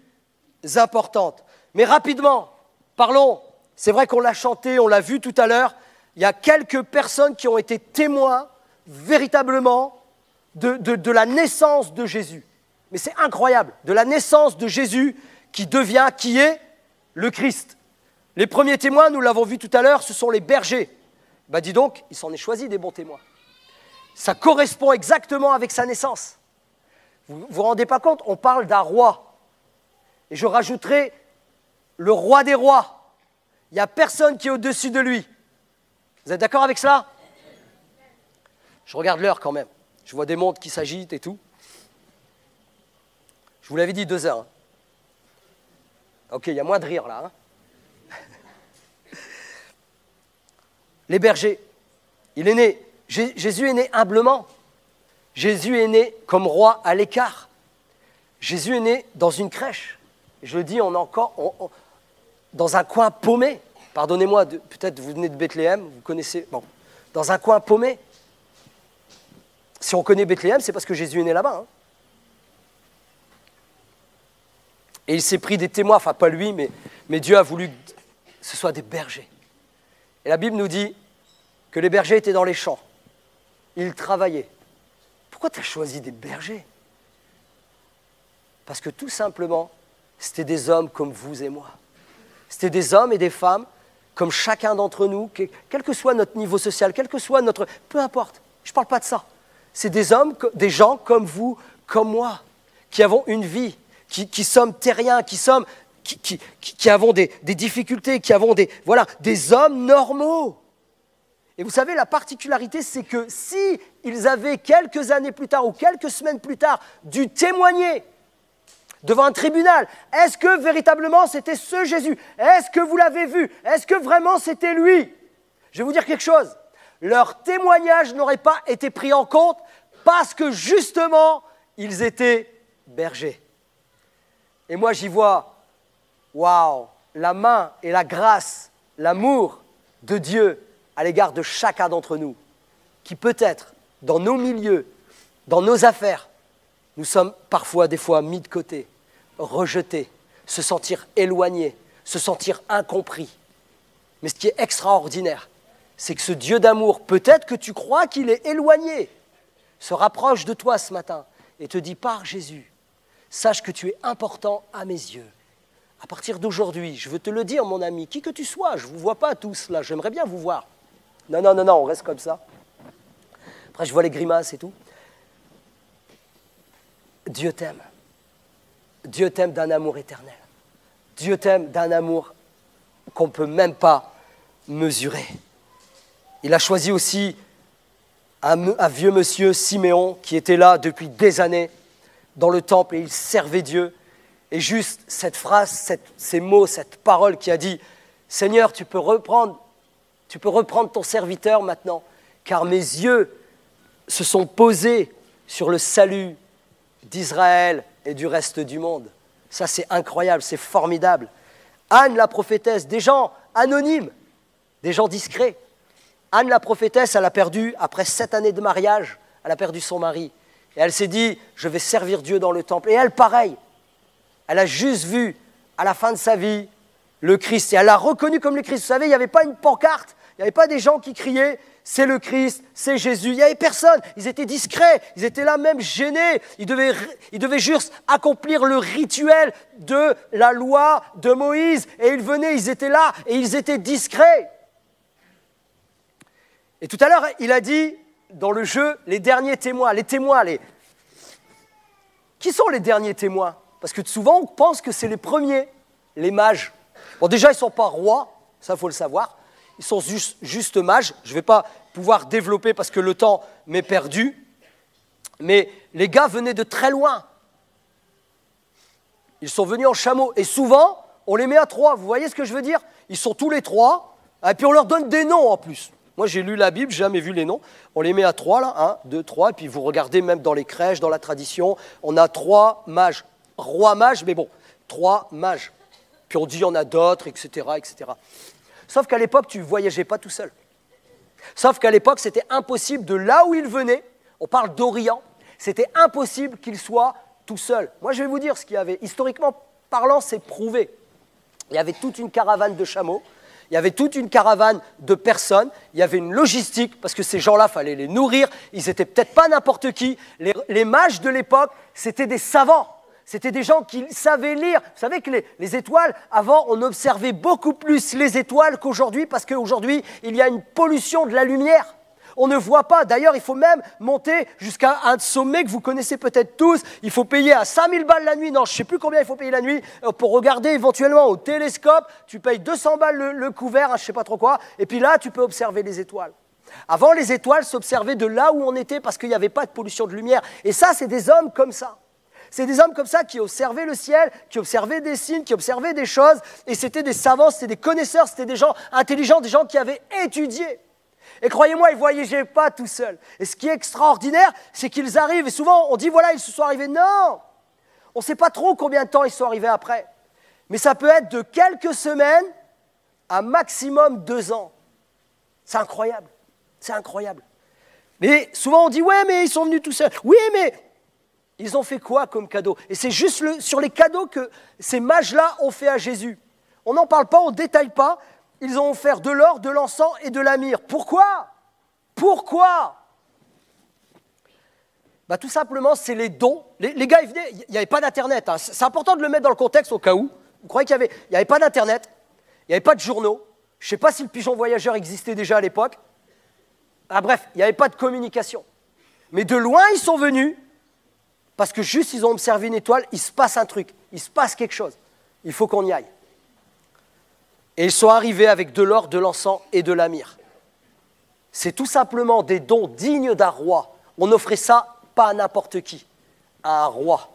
importante. Mais rapidement, parlons, c'est vrai qu'on l'a chanté, on l'a vu tout à l'heure, il y a quelques personnes qui ont été témoins véritablement de la naissance de Jésus. Mais c'est incroyable, de la naissance de Jésus qui est le Christ. Les premiers témoins, nous l'avons vu tout à l'heure, ce sont les bergers. Ben dis donc, il s'en est choisi des bons témoins. Ça correspond exactement avec sa naissance. Vous vous rendez pas compte, on parle d'un roi. Et je rajouterai le roi des rois. Il n'y a personne qui est au-dessus de lui. Vous êtes d'accord avec cela? Je regarde l'heure quand même. Je vois des montres qui s'agitent et tout. Je vous l'avais dit 2 heures. Hein. Ok, il y a moins de rire là. Hein. Les bergers. Il est né, Jésus est né humblement. Jésus est né comme roi à l'écart. Jésus est né dans une crèche. Je le dis, on est encore dans un coin paumé. Pardonnez-moi, peut-être vous venez de Bethléem, vous connaissez. Bon, dans un coin paumé. Si on connaît Bethléem, c'est parce que Jésus est né là-bas. Hein. Et il s'est pris des témoins, enfin pas lui, mais Dieu a voulu que ce soit des bergers. Et la Bible nous dit que les bergers étaient dans les champs. Ils travaillaient. Pourquoi tu as choisi des bergers? Parce que tout simplement, c'était des hommes comme vous et moi. C'était des hommes et des femmes comme chacun d'entre nous, quel que soit notre niveau social, quel que soit notre... Peu importe, je ne parle pas de ça. C'est des hommes, des gens comme vous, comme moi, qui avons une vie, qui sommes terriens, qui avons des difficultés, qui avons des hommes normaux. Et vous savez, la particularité, c'est que si ils avaient quelques années plus tard ou quelques semaines plus tard dû témoigner devant un tribunal, est-ce que véritablement c'était ce Jésus? Est-ce que vous l'avez vu? Est-ce que vraiment c'était lui? Je vais vous dire quelque chose. Leur témoignage n'aurait pas été pris en compte parce que justement, ils étaient bergers. Et moi, j'y vois, waouh, la main et la grâce, l'amour de Dieu à l'égard de chacun d'entre nous, qui peut-être, dans nos milieux, dans nos affaires, nous sommes parfois, des fois, mis de côté, rejetés, se sentir éloignés, se sentir incompris. Mais ce qui est extraordinaire, c'est que ce Dieu d'amour, peut-être que tu crois qu'il est éloigné, se rapproche de toi ce matin et te dit, par Jésus, sache que tu es important à mes yeux. À partir d'aujourd'hui, je veux te le dire, mon ami, qui que tu sois, je ne vous vois pas tous là, j'aimerais bien vous voir. Non, on reste comme ça. Après, je vois les grimaces et tout. Dieu t'aime. Dieu t'aime d'un amour éternel. Dieu t'aime d'un amour qu'on ne peut même pas mesurer. Il a choisi aussi un vieux monsieur, Siméon, qui était là depuis des années dans le temple et il servait Dieu. Et juste cette phrase, ces mots, cette parole qui a dit « Seigneur, tu peux reprendre ton serviteur maintenant, car mes yeux se sont posés sur le salut d'Israël et du reste du monde. » Ça, c'est incroyable, c'est formidable. Anne la prophétesse, des gens anonymes, des gens discrets. Anne la prophétesse, elle a perdu, après 7 années de mariage, elle a perdu son mari. Et elle s'est dit, je vais servir Dieu dans le temple. Et elle, pareil, elle a juste vu, à la fin de sa vie, le Christ. Et elle l'a reconnu comme le Christ. Vous savez, il n'y avait pas une pancarte, il n'y avait pas des gens qui criaient, c'est le Christ, c'est Jésus. Il n'y avait personne. Ils étaient discrets, ils étaient là même gênés. Ils devaient juste accomplir le rituel de la loi de Moïse. Et ils venaient, ils étaient là et ils étaient discrets. Et tout à l'heure, il a dit, dans le jeu, les derniers témoins, Qui sont les derniers témoins? Parce que souvent, on pense que c'est les premiers, les mages. Bon, déjà, ils ne sont pas rois, ça, il faut le savoir. Ils sont juste mages. Je ne vais pas pouvoir développer parce que le temps m'est perdu. Mais les gars venaient de très loin. Ils sont venus en chameau. Et souvent, on les met à 3. Vous voyez ce que je veux dire? Ils sont tous les 3. Et puis, on leur donne des noms en plus. Moi, j'ai lu la Bible, j'ai jamais vu les noms. On les met à 3, là, 1, 2, 3. Et puis, vous regardez même dans les crèches, dans la tradition, on a 3 mages. Rois mages, mais bon, 3 mages. Puis on dit, il y en a d'autres, etc., etc. Sauf qu'à l'époque, tu ne voyageais pas tout seul. Sauf qu'à l'époque, c'était impossible, de là où il venait, on parle d'Orient, c'était impossible qu'il soit tout seul. Moi, je vais vous dire ce qu'il y avait. Historiquement parlant, c'est prouvé. Il y avait toute une caravane de chameaux. Il y avait toute une caravane de personnes, il y avait une logistique, parce que ces gens-là, il fallait les nourrir, ils n'étaient peut-être pas n'importe qui. Les mages de l'époque, c'était des savants, c'était des gens qui savaient lire. Vous savez que les étoiles, avant, on observait beaucoup plus les étoiles qu'aujourd'hui, parce qu'aujourd'hui, il y a une pollution de la lumière. On ne voit pas. D'ailleurs, il faut même monter jusqu'à un sommet que vous connaissez peut-être tous. Il faut payer à 5000 balles la nuit. Non, je ne sais plus combien il faut payer la nuit pour regarder éventuellement au télescope. Tu payes 200 balles le couvert, hein, je ne sais pas trop quoi. Et puis là, tu peux observer les étoiles. Avant, les étoiles s'observaient de là où on était parce qu'il n'y avait pas de pollution de lumière. Et ça, c'est des hommes comme ça. C'est des hommes comme ça qui observaient le ciel, qui observaient des signes, qui observaient des choses. Et c'était des savants, c'était des connaisseurs, c'était des gens intelligents, des gens qui avaient étudié. Et croyez-moi, ils ne voyageaient pas tout seuls. Et ce qui est extraordinaire, c'est qu'ils arrivent, et souvent on dit, voilà, ils se sont arrivés. Non, on ne sait pas trop combien de temps ils sont arrivés après. Mais ça peut être de quelques semaines à maximum 2 ans. C'est incroyable, c'est incroyable. Mais souvent on dit, ouais, mais ils sont venus tout seuls. Oui, mais ils ont fait quoi comme cadeau? Et c'est juste sur les cadeaux que ces mages-là ont fait à Jésus. On n'en parle pas, on ne détaille pas. Ils ont offert de l'or, de l'encens et de la myrrhe. Pourquoi? Pourquoi? Tout simplement, c'est les dons. Les gars, ils venaient, il n'y avait pas d'Internet. Hein. C'est important de le mettre dans le contexte au cas où. Vous croyez qu'il n'y avait pas d'Internet, il n'y avait pas de journaux. Je ne sais pas si le pigeon voyageur existait déjà à l'époque. Bref, il n'y avait pas de communication. Mais de loin, ils sont venus, parce que juste, ils ont observé une étoile, il se passe un truc, il se passe quelque chose. Il faut qu'on y aille. Et ils sont arrivés avec de l'or, de l'encens et de la myrrhe. C'est tout simplement des dons dignes d'un roi. On offrait ça pas à n'importe qui, à un roi.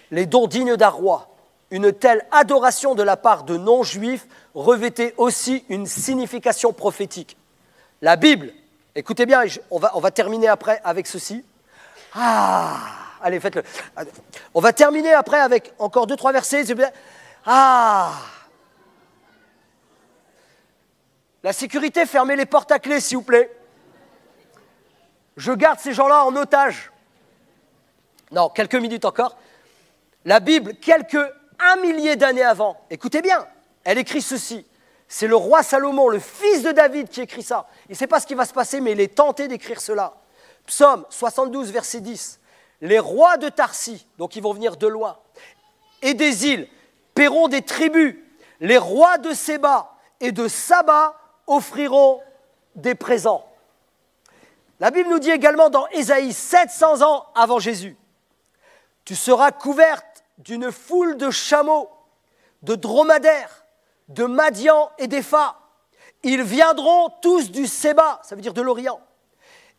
Les dons dignes d'un roi. Une telle adoration de la part de non-juifs revêtait aussi une signification prophétique. La Bible, écoutez bien, on va terminer après avec ceci. Allez, faites-le. On va terminer après avec encore 2-3 versets. La sécurité, fermez les portes à clé, s'il vous plaît. Je garde ces gens-là en otage. Non, quelques minutes encore. La Bible, 1 millier d'années avant, écoutez bien, elle écrit ceci. C'est le roi Salomon, le fils de David, qui écrit ça. Il ne sait pas ce qui va se passer, mais il est tenté d'écrire cela. Psaume 72, verset 10. Les rois de Tarsis, donc ils vont venir de loin, et des îles, paieront des tribus. Les rois de Séba et de Saba offriront des présents. La Bible nous dit également dans Ésaïe, 700 ans avant Jésus, « Tu seras couverte d'une foule de chameaux, de dromadaires, de Madian et d'Épha. Ils viendront tous du Séba, ça veut dire de l'Orient.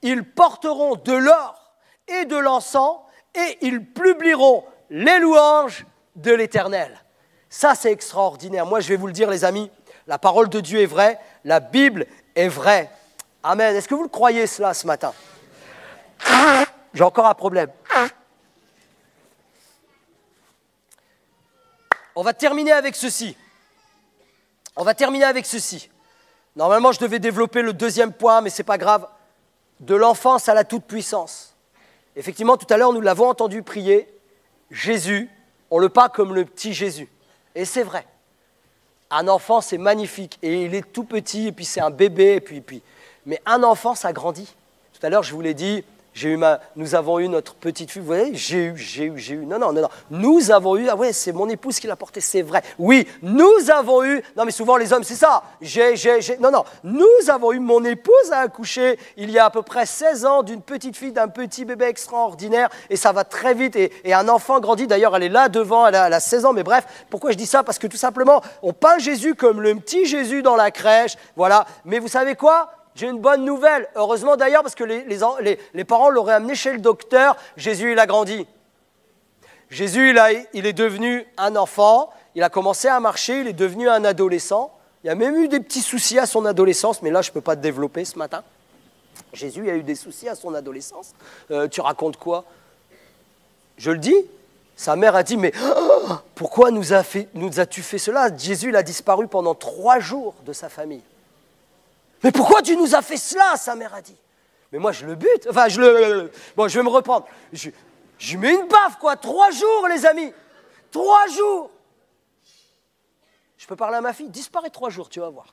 Ils porteront de l'or et de l'encens et ils publieront les louanges de l'Éternel. » Ça, c'est extraordinaire. Moi, je vais vous le dire, les amis, la parole de Dieu est vraie, la Bible est vraie. Amen. Est-ce que vous le croyez cela ce matin? J'ai encore un problème. On va terminer avec ceci. Normalement, je devais développer le deuxième point, mais ce n'est pas grave. De l'enfance à la toute-puissance. Effectivement, tout à l'heure, nous l'avons entendu prier. Jésus, on le parle comme le petit Jésus. Et c'est vrai. Un enfant, c'est magnifique. Et il est tout petit, et puis c'est un bébé, et puis. Mais un enfant, ça grandit. Tout à l'heure, je vous l'ai dit, nous avons eu notre petite fille. Vous voyez, j'ai eu. Non. Nous avons eu. Ah ouais, c'est mon épouse qui l'a porté, c'est vrai. Oui, nous avons eu. Non, mais souvent, les hommes, c'est ça. Non. Nous avons eu. Mon épouse a accouché il y a à peu près 16 ans d'une petite fille, d'un petit bébé extraordinaire. Et ça va très vite. Et un enfant grandit. D'ailleurs, elle est là devant, elle a 16 ans. Mais bref, pourquoi je dis ça? Parce que tout simplement, on peint Jésus comme le petit Jésus dans la crèche. Voilà. Mais vous savez quoi? J'ai une bonne nouvelle, heureusement d'ailleurs, parce que les parents l'auraient amené chez le docteur. Jésus, il a grandi. Jésus, il est devenu un enfant, il a commencé à marcher, il est devenu un adolescent. Il a même eu des petits soucis à son adolescence, mais là, je ne peux pas te développer ce matin. Jésus a eu des soucis à son adolescence. Tu racontes quoi? Je le dis. Sa mère a dit, mais pourquoi nous as-tu fait cela? Jésus, il a disparu pendant 3 jours de sa famille. Mais pourquoi tu nous as fait cela? Sa mère a dit. Mais moi, je le bute. Enfin, bon, je vais me reprendre. Je mets une baffe, quoi. 3 jours, les amis. 3 jours. Je peux parler à ma fille? Disparaît 3 jours, tu vas voir.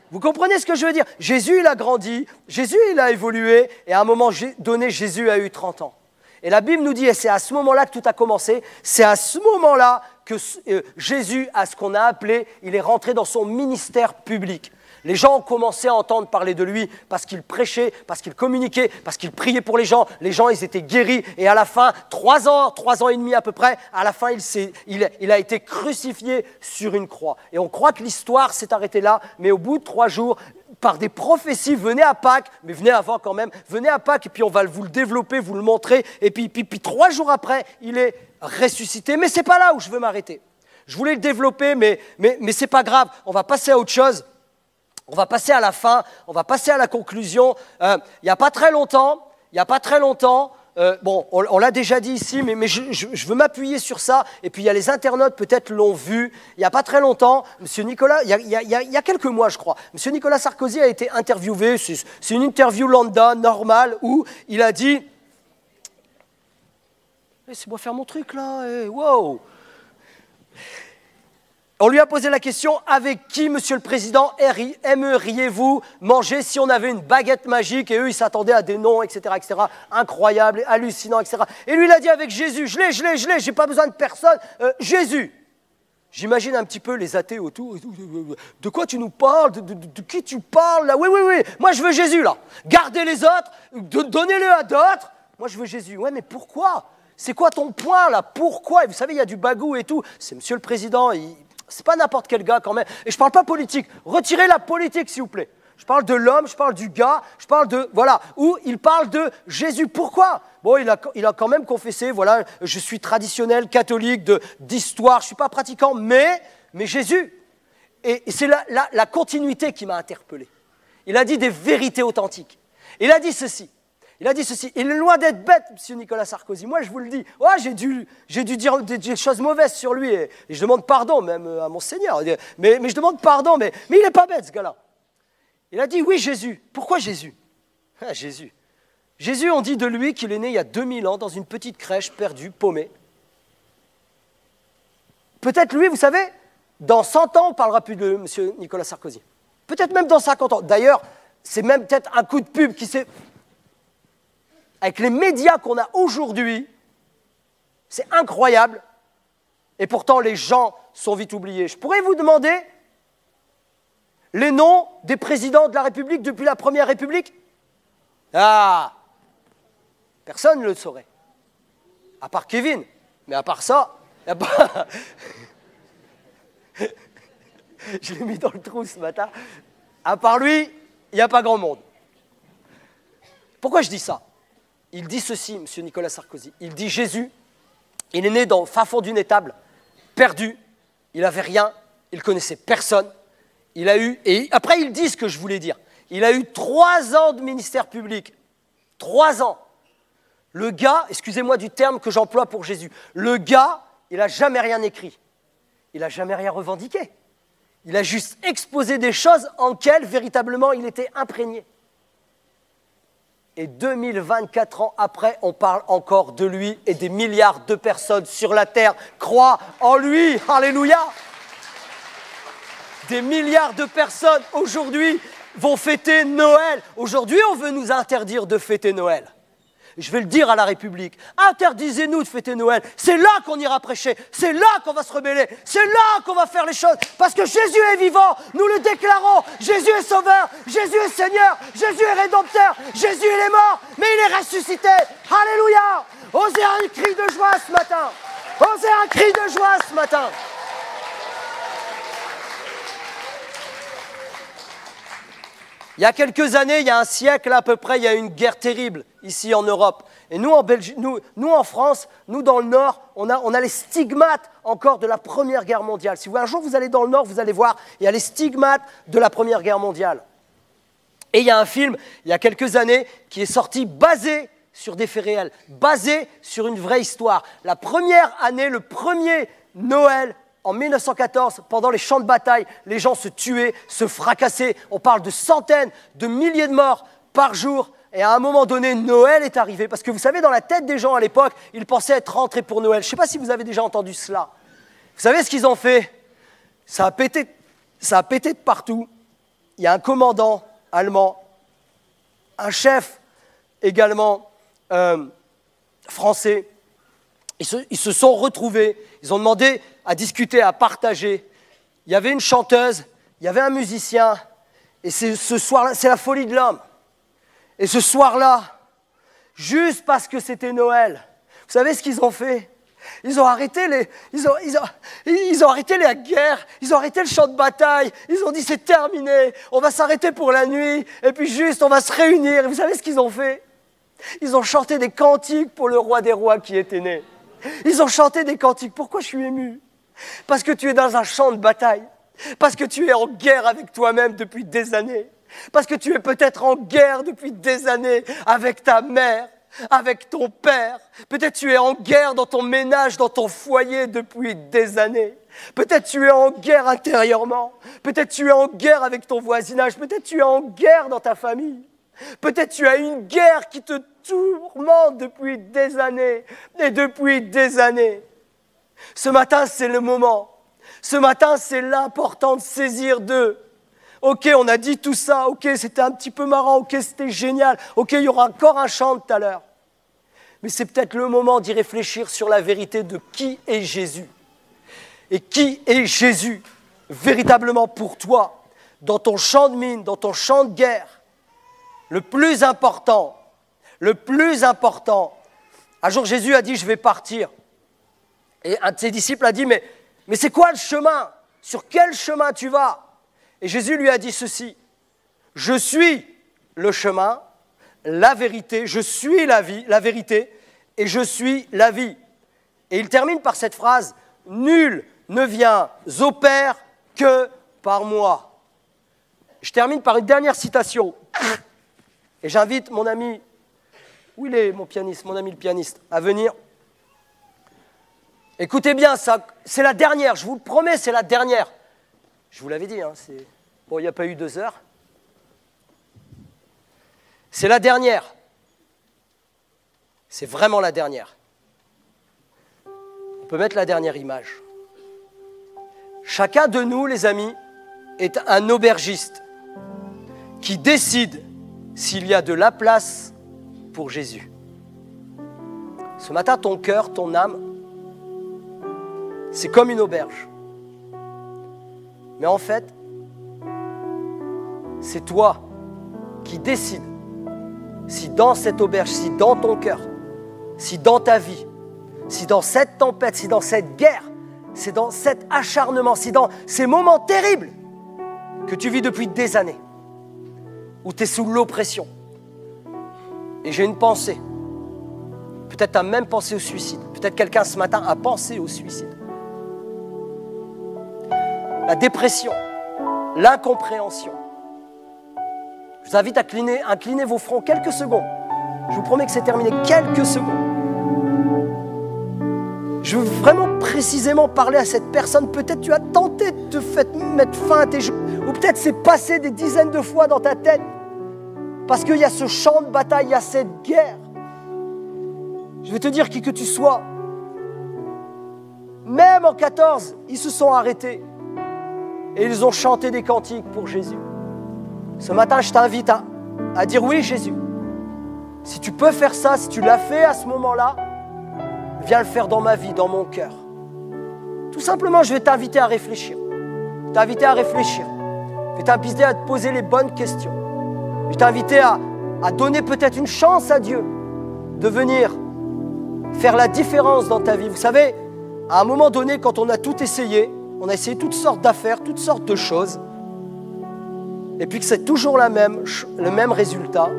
Vous comprenez ce que je veux dire? Jésus, il a grandi. Jésus, il a évolué. Et à un moment donné, Jésus a eu 30 ans. Et la Bible nous dit, et c'est à ce moment-là que tout a commencé, c'est à ce moment-là que Jésus, à ce qu'on a appelé, il est rentré dans son ministère public. Les gens ont commencé à entendre parler de lui parce qu'il prêchait, parce qu'il communiquait, parce qu'il priait pour les gens. Les gens, ils étaient guéris. Et à la fin, 3 ans et demi à peu près, à la fin, il a été crucifié sur une croix. Et on croit que l'histoire s'est arrêtée là, mais au bout de 3 jours, par des prophéties, venez à Pâques, mais venez avant quand même, venez à Pâques et puis on va vous le développer, vous le montrer. Et puis 3 jours après, il est ressuscité. Mais ce n'est pas là où je veux m'arrêter. Je voulais le développer, mais ce n'est pas grave. On va passer à autre chose. On va passer à la fin, on va passer à la conclusion. Il n'y a pas très longtemps, bon, on l'a déjà dit ici, mais je veux m'appuyer sur ça. Et puis il y a les internautes, peut-être l'ont vu. Il n'y a pas très longtemps, Monsieur Nicolas, il y a quelques mois, je crois, Monsieur Nicolas Sarkozy a été interviewé. C'est une interview lambda, normale, où il a dit « Laissez-moi faire mon truc là, wow !» On lui a posé la question « Avec qui, Monsieur le Président, aimeriez-vous manger si on avait une baguette magique ?» Et eux, ils s'attendaient à des noms, etc., etc. Incroyables, hallucinants, etc. Et lui, il a dit « Avec Jésus, je l'ai, j'ai pas besoin de personne. Jésus !» J'imagine un petit peu les athées autour. De quoi tu nous parles? De qui tu parles là? Oui, moi je veux Jésus là. Gardez les autres, donnez-le à d'autres. Moi je veux Jésus. Ouais, mais pourquoi? C'est quoi ton point là? Pourquoi? Et vous savez, il y a du bagou et tout. C'est Monsieur le Président, c'est pas n'importe quel gars quand même. Et je parle pas politique. Retirez la politique, s'il vous plaît. Je parle de l'homme, je parle du gars, je parle de... Voilà, où il parle de Jésus. Pourquoi? Bon, il a quand même confessé, voilà, je suis traditionnel, catholique, d'histoire, je ne suis pas pratiquant, mais Jésus. Et c'est la continuité qui m'a interpellé. Il a dit des vérités authentiques. Il a dit ceci. Il est loin d'être bête, M. Nicolas Sarkozy. Moi, je vous le dis. Oh, j'ai dû dire des choses mauvaises sur lui. Et je demande pardon même à mon Seigneur. Mais je demande pardon. Mais il n'est pas bête, ce gars-là. Il a dit, oui, Jésus. Pourquoi Jésus? Jésus. Jésus, on dit de lui qu'il est né il y a 2000 ans dans une petite crèche perdue, paumée. Peut-être lui, vous savez, dans 100 ans, on ne parlera plus de M. Nicolas Sarkozy. Peut-être même dans 50 ans. D'ailleurs, c'est même peut-être un coup de pub qui s'est... Avec les médias qu'on a aujourd'hui, c'est incroyable. Et pourtant, les gens sont vite oubliés. Je pourrais vous demander les noms des présidents de la République depuis la Première République? Ah, personne ne le saurait. À part Kevin. Mais à part ça, je l'ai mis dans le trou ce matin. À part lui, il n'y a pas grand monde. Pourquoi je dis ça? Il dit ceci, M. Nicolas Sarkozy. Il dit Jésus, il est né dans le fin fond d'une étable, perdu, il n'avait rien, il connaissait personne. Il a eu, et après il dit ce que je voulais dire, il a eu 3 ans de ministère public. 3 ans. Le gars, excusez-moi du terme que j'emploie pour Jésus, le gars, il n'a jamais rien écrit. Il n'a jamais rien revendiqué. Il a juste exposé des choses en lesquelles véritablement il était imprégné. Et 2024 ans après, on parle encore de lui et des milliards de personnes sur la terre croient en lui. Alléluia! Des milliards de personnes aujourd'hui vont fêter Noël. Aujourd'hui, on veut nous interdire de fêter Noël. Je vais le dire à la République. Interdisez-nous de fêter Noël. C'est là qu'on ira prêcher. C'est là qu'on va se rebeller. C'est là qu'on va faire les choses. Parce que Jésus est vivant. Nous le déclarons. Jésus est sauveur. Jésus est Seigneur. Jésus est rédempteur. Jésus, il est mort, mais il est ressuscité. Alléluia. Osez un cri de joie ce matin. Osez un cri de joie ce matin. Il y a quelques années, il y a un siècle à peu près, il y a eu une guerre terrible ici en Europe. Et nous, en Belgique, nous en France, nous dans le Nord, on a les stigmates encore de la Première Guerre mondiale. Si un jour vous allez dans le Nord, vous allez voir, il y a les stigmates de la Première Guerre mondiale. Et il y a un film, il y a quelques années, qui est sorti basé sur des faits réels, basé sur une vraie histoire. La première année, le premier Noël, en 1914, pendant les champs de bataille, les gens se tuaient, se fracassaient. On parle de centaines, de milliers de morts par jour. Et à un moment donné, Noël est arrivé. Parce que vous savez, dans la tête des gens à l'époque, ils pensaient être rentrés pour Noël. Je ne sais pas si vous avez déjà entendu cela. Vous savez ce qu'ils ont fait? Ça a pété de partout. Il y a un commandant allemand, un chef également français. Ils se sont retrouvés, ils ont demandé à discuter, à partager. Il y avait une chanteuse, il y avait un musicien, et ce soir-là, c'est la folie de l'homme. Et ce soir-là, juste parce que c'était Noël, vous savez ce qu'ils ont fait? Ils ont arrêté la guerre, ils ont arrêté le champ de bataille, ils ont dit c'est terminé, on va s'arrêter pour la nuit, et puis juste on va se réunir. Et vous savez ce qu'ils ont fait? Ils ont chanté des cantiques pour le roi des rois qui était né. Ils ont chanté des cantiques. Pourquoi je suis ému? Parce que tu es dans un champ de bataille. Parce que tu es en guerre avec toi-même depuis des années. Parce que tu es peut-être en guerre depuis des années avec ta mère, avec ton père. Peut-être tu es en guerre dans ton ménage, dans ton foyer depuis des années. Peut-être tu es en guerre intérieurement. Peut-être tu es en guerre avec ton voisinage. Peut-être tu es en guerre dans ta famille. Peut-être tu as une guerre qui te tourmente depuis des années et depuis des années. Ce matin, c'est le moment. Ce matin, c'est l'important de saisir d'eux. Ok, on a dit tout ça. Ok, c'était un petit peu marrant. Ok, c'était génial. Ok, il y aura encore un chant tout à l'heure. Mais c'est peut-être le moment d'y réfléchir sur la vérité de qui est Jésus. Et qui est Jésus véritablement pour toi, dans ton champ de mine, dans ton champ de guerre. Le plus important, un jour Jésus a dit, je vais partir. Et un de ses disciples a dit, mais c'est quoi le chemin? Sur quel chemin tu vas? Et Jésus lui a dit ceci, je suis le chemin, la vérité, je suis la vérité, et je suis la vie. Et il termine par cette phrase, nul ne vient au Père que par moi. Je termine par une dernière citation. Et j'invite mon ami, où il est mon pianiste, mon ami le pianiste, à venir. Écoutez bien, ça, c'est la dernière, je vous le promets, c'est la dernière. Je vous l'avais dit, hein, bon, il n'y a pas eu 2 heures. C'est la dernière. C'est vraiment la dernière. On peut mettre la dernière image. Chacun de nous, les amis, est un aubergiste qui décide s'il y a de la place pour Jésus. Ce matin, ton cœur, ton âme, c'est comme une auberge. Mais en fait, c'est toi qui décides si dans cette auberge, si dans ton cœur, si dans ta vie, si dans cette tempête, si dans cette guerre, si dans cet acharnement, si dans ces moments terribles que tu vis depuis des années, où tu es sous l'oppression. Et j'ai une pensée. Peut-être tu as même pensé au suicide. Peut-être quelqu'un ce matin a pensé au suicide. La dépression, l'incompréhension. Je vous invite à incliner vos fronts quelques secondes. Je vous promets que c'est terminé. Quelques secondes. Je veux vraiment précisément parler à cette personne. Peut-être tu as tenté de mettre fin à tes jours. Ou peut-être c'est passé des dizaines de fois dans ta tête. Parce qu'il y a ce champ de bataille, il y a cette guerre. Je vais te dire qui que tu sois. Même en 14, ils se sont arrêtés. Et ils ont chanté des cantiques pour Jésus. Ce matin, je t'invite à dire oui, Jésus. Si tu peux faire ça, si tu l'as fait à ce moment-là, viens le faire dans ma vie, dans mon cœur. Tout simplement, je vais t'inviter à réfléchir. Je vais t'inviter à réfléchir. Je vais t'inviter à te poser les bonnes questions. Je vais t'inviter à donner peut-être une chance à Dieu de venir faire la différence dans ta vie. Vous savez, à un moment donné, quand on a tout essayé, on a essayé toutes sortes d'affaires, toutes sortes de choses, et puis que c'est toujours le même résultat,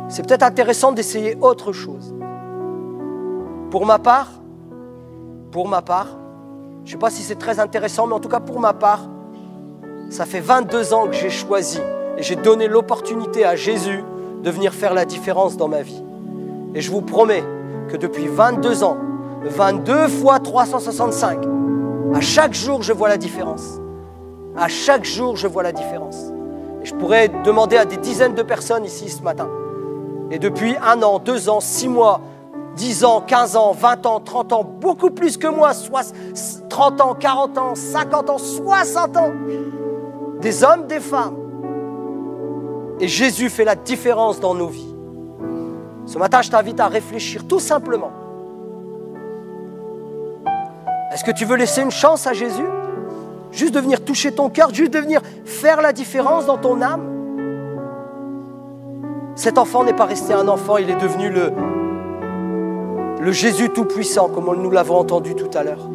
c'est peut-être intéressant d'essayer autre chose. Pour ma part, je ne sais pas si c'est très intéressant, mais en tout cas pour ma part, ça fait 22 ans que j'ai choisi et j'ai donné l'opportunité à Jésus de venir faire la différence dans ma vie. Et je vous promets que depuis 22 ans, 22 fois 365, à chaque jour, je vois la différence. À chaque jour, je vois la différence. Et je pourrais demander à des dizaines de personnes ici ce matin. Et depuis 1 an, 2 ans, 6 mois, 10 ans, 15 ans, 20 ans, 30 ans, beaucoup plus que moi, 30 ans, 40 ans, 50 ans, 60 ans, des hommes, des femmes. Et Jésus fait la différence dans nos vies. Ce matin, je t'invite à réfléchir tout simplement. Est-ce que tu veux laisser une chance à Jésus? Juste de venir toucher ton cœur, juste de venir faire la différence dans ton âme? Cet enfant n'est pas resté un enfant, il est devenu le Jésus tout-puissant, comme nous l'avons entendu tout à l'heure.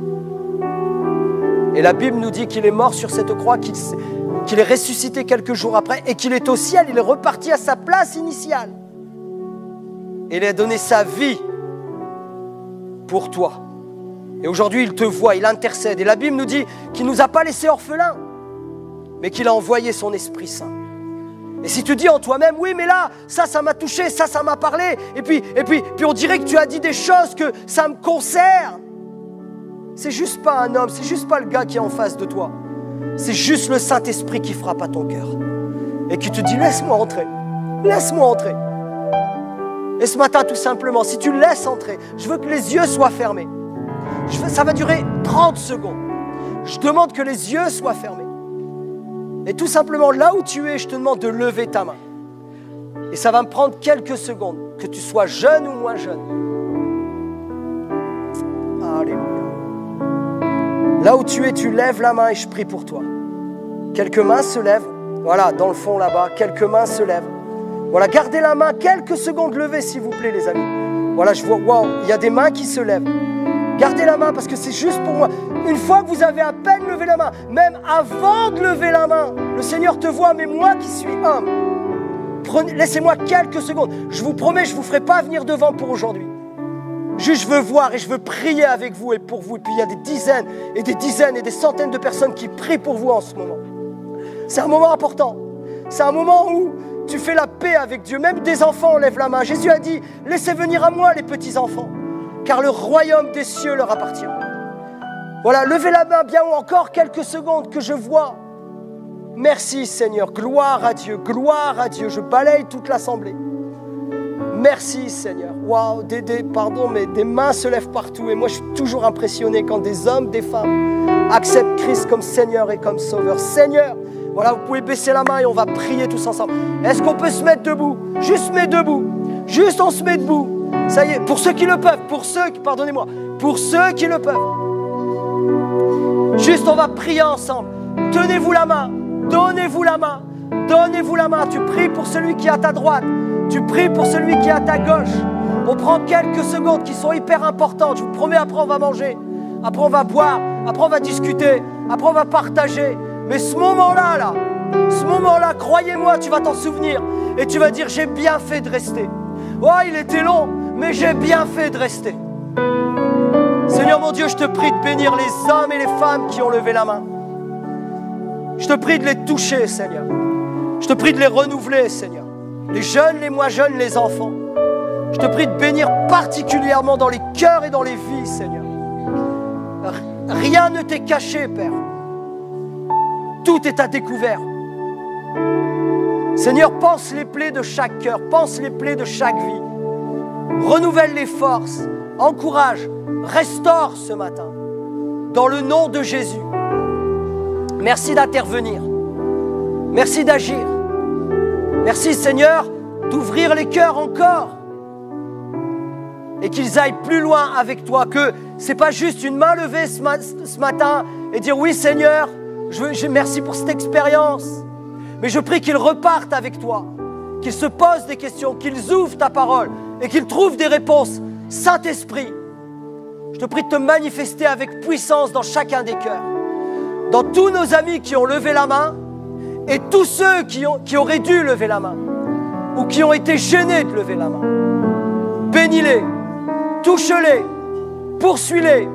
Et la Bible nous dit qu'il est mort sur cette croix, qu'il est ressuscité quelques jours après et qu'il est au ciel, il est reparti à sa place initiale. Et il a donné sa vie pour toi. Et aujourd'hui, il te voit, il intercède. Et la Bible nous dit qu'il ne nous a pas laissés orphelins, mais qu'il a envoyé son Esprit Saint. Et si tu dis en toi-même, oui, mais là, ça m'a touché, ça m'a parlé, et puis on dirait que tu as dit des choses que ça me concerne. C'est juste pas un homme, c'est juste pas le gars qui est en face de toi. C'est juste le Saint-Esprit qui frappe à ton cœur. Et qui te dit, laisse-moi entrer, laisse-moi entrer. Et ce matin, tout simplement, si tu laisses entrer, je veux que les yeux soient fermés. Ça va durer 30 secondes. Je demande que les yeux soient fermés. Et tout simplement, là où tu es, je te demande de lever ta main. Et ça va me prendre quelques secondes, que tu sois jeune ou moins jeune. Alléluia. Là où tu es, tu lèves la main et je prie pour toi. Quelques mains se lèvent. Voilà, dans le fond là-bas, quelques mains se lèvent. Voilà, gardez la main quelques secondes levée, s'il vous plaît, les amis. Voilà, je vois, waouh, il y a des mains qui se lèvent. Gardez la main parce que c'est juste pour moi. Une fois que vous avez à peine levé la main, même avant de lever la main, le Seigneur te voit, mais moi qui suis homme, laissez-moi quelques secondes. Je vous promets, je ne vous ferai pas venir devant pour aujourd'hui. Juste, je veux voir et je veux prier avec vous et pour vous. Et puis, il y a des dizaines et des dizaines et des centaines de personnes qui prient pour vous en ce moment. C'est un moment important. C'est un moment où tu fais la paix avec Dieu. Même des enfants lèvent la main. Jésus a dit, laissez venir à moi les petits-enfants, car le royaume des cieux leur appartient. Voilà, levez la main bien ou encore quelques secondes que je vois. Merci Seigneur, gloire à Dieu, gloire à Dieu. Je balaye toute l'assemblée. Merci Seigneur. Waouh, pardon, mais des mains se lèvent partout. Et moi, je suis toujours impressionné quand des hommes, des femmes acceptent Christ comme Seigneur et comme Sauveur. Seigneur, voilà, vous pouvez baisser la main et on va prier tous ensemble. Est-ce qu'on peut se mettre debout? Juste mettre debout. Juste on se met debout. Ça y est, pour ceux qui le peuvent, pour ceux qui, pardonnez-moi, pour ceux qui le peuvent. Juste on va prier ensemble. Tenez-vous la main, donnez-vous la main, donnez-vous la main. Tu pries pour celui qui est à ta droite. Tu pries pour celui qui est à ta gauche. On prend quelques secondes qui sont hyper importantes. Je vous promets, après on va manger. Après on va boire. Après on va discuter. Après on va partager. Mais ce moment-là, ce moment-là, croyez-moi, tu vas t'en souvenir. Et tu vas dire, j'ai bien fait de rester. Oh, il était long, mais j'ai bien fait de rester. Seigneur mon Dieu, je te prie de bénir les hommes et les femmes qui ont levé la main. Je te prie de les toucher, Seigneur. Je te prie de les renouveler, Seigneur. Les jeunes, les moins jeunes, les enfants. Je te prie de bénir particulièrement dans les cœurs et dans les vies, Seigneur. Rien ne t'est caché, Père. Tout est à découvert. Seigneur, pense les plaies de chaque cœur, pense les plaies de chaque vie. Renouvelle les forces, encourage, restaure ce matin. Dans le nom de Jésus. Merci d'intervenir. Merci d'agir. Merci Seigneur d'ouvrir les cœurs encore et qu'ils aillent plus loin avec toi, que ce n'est pas juste une main levée ce matin et dire oui Seigneur, merci pour cette expérience, mais je prie qu'ils repartent avec toi, qu'ils se posent des questions, qu'ils ouvrent ta parole et qu'ils trouvent des réponses. Saint-Esprit, je te prie de te manifester avec puissance dans chacun des cœurs, dans tous nos amis qui ont levé la main et tous ceux qui auraient dû lever la main ou qui ont été gênés de lever la main. Bénis-les, touche-les, poursuis-les,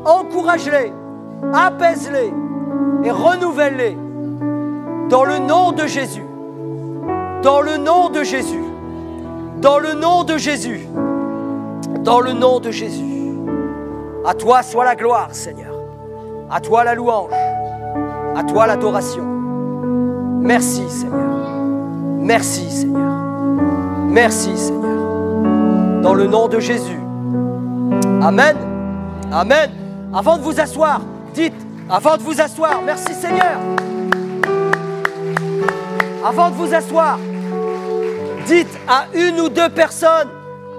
encourage-les, apaise-les et renouvelle-les dans le nom de Jésus. Dans le nom de Jésus. Dans le nom de Jésus. Dans le nom de Jésus. À toi soit la gloire, Seigneur. À toi la louange. À toi l'adoration. Merci, Seigneur. Merci, Seigneur. Merci, Seigneur. Dans le nom de Jésus. Amen. Amen. Avant de vous asseoir, dites, avant de vous asseoir, merci Seigneur. Avant de vous asseoir, dites à une ou deux personnes,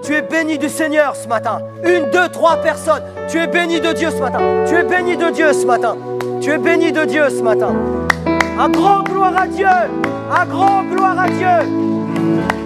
tu es béni du Seigneur ce matin. Une, deux, trois personnes, tu es béni de Dieu ce matin. Tu es béni de Dieu ce matin. Tu es béni de Dieu ce matin. Un grand gloire à Dieu. Un grand gloire à Dieu.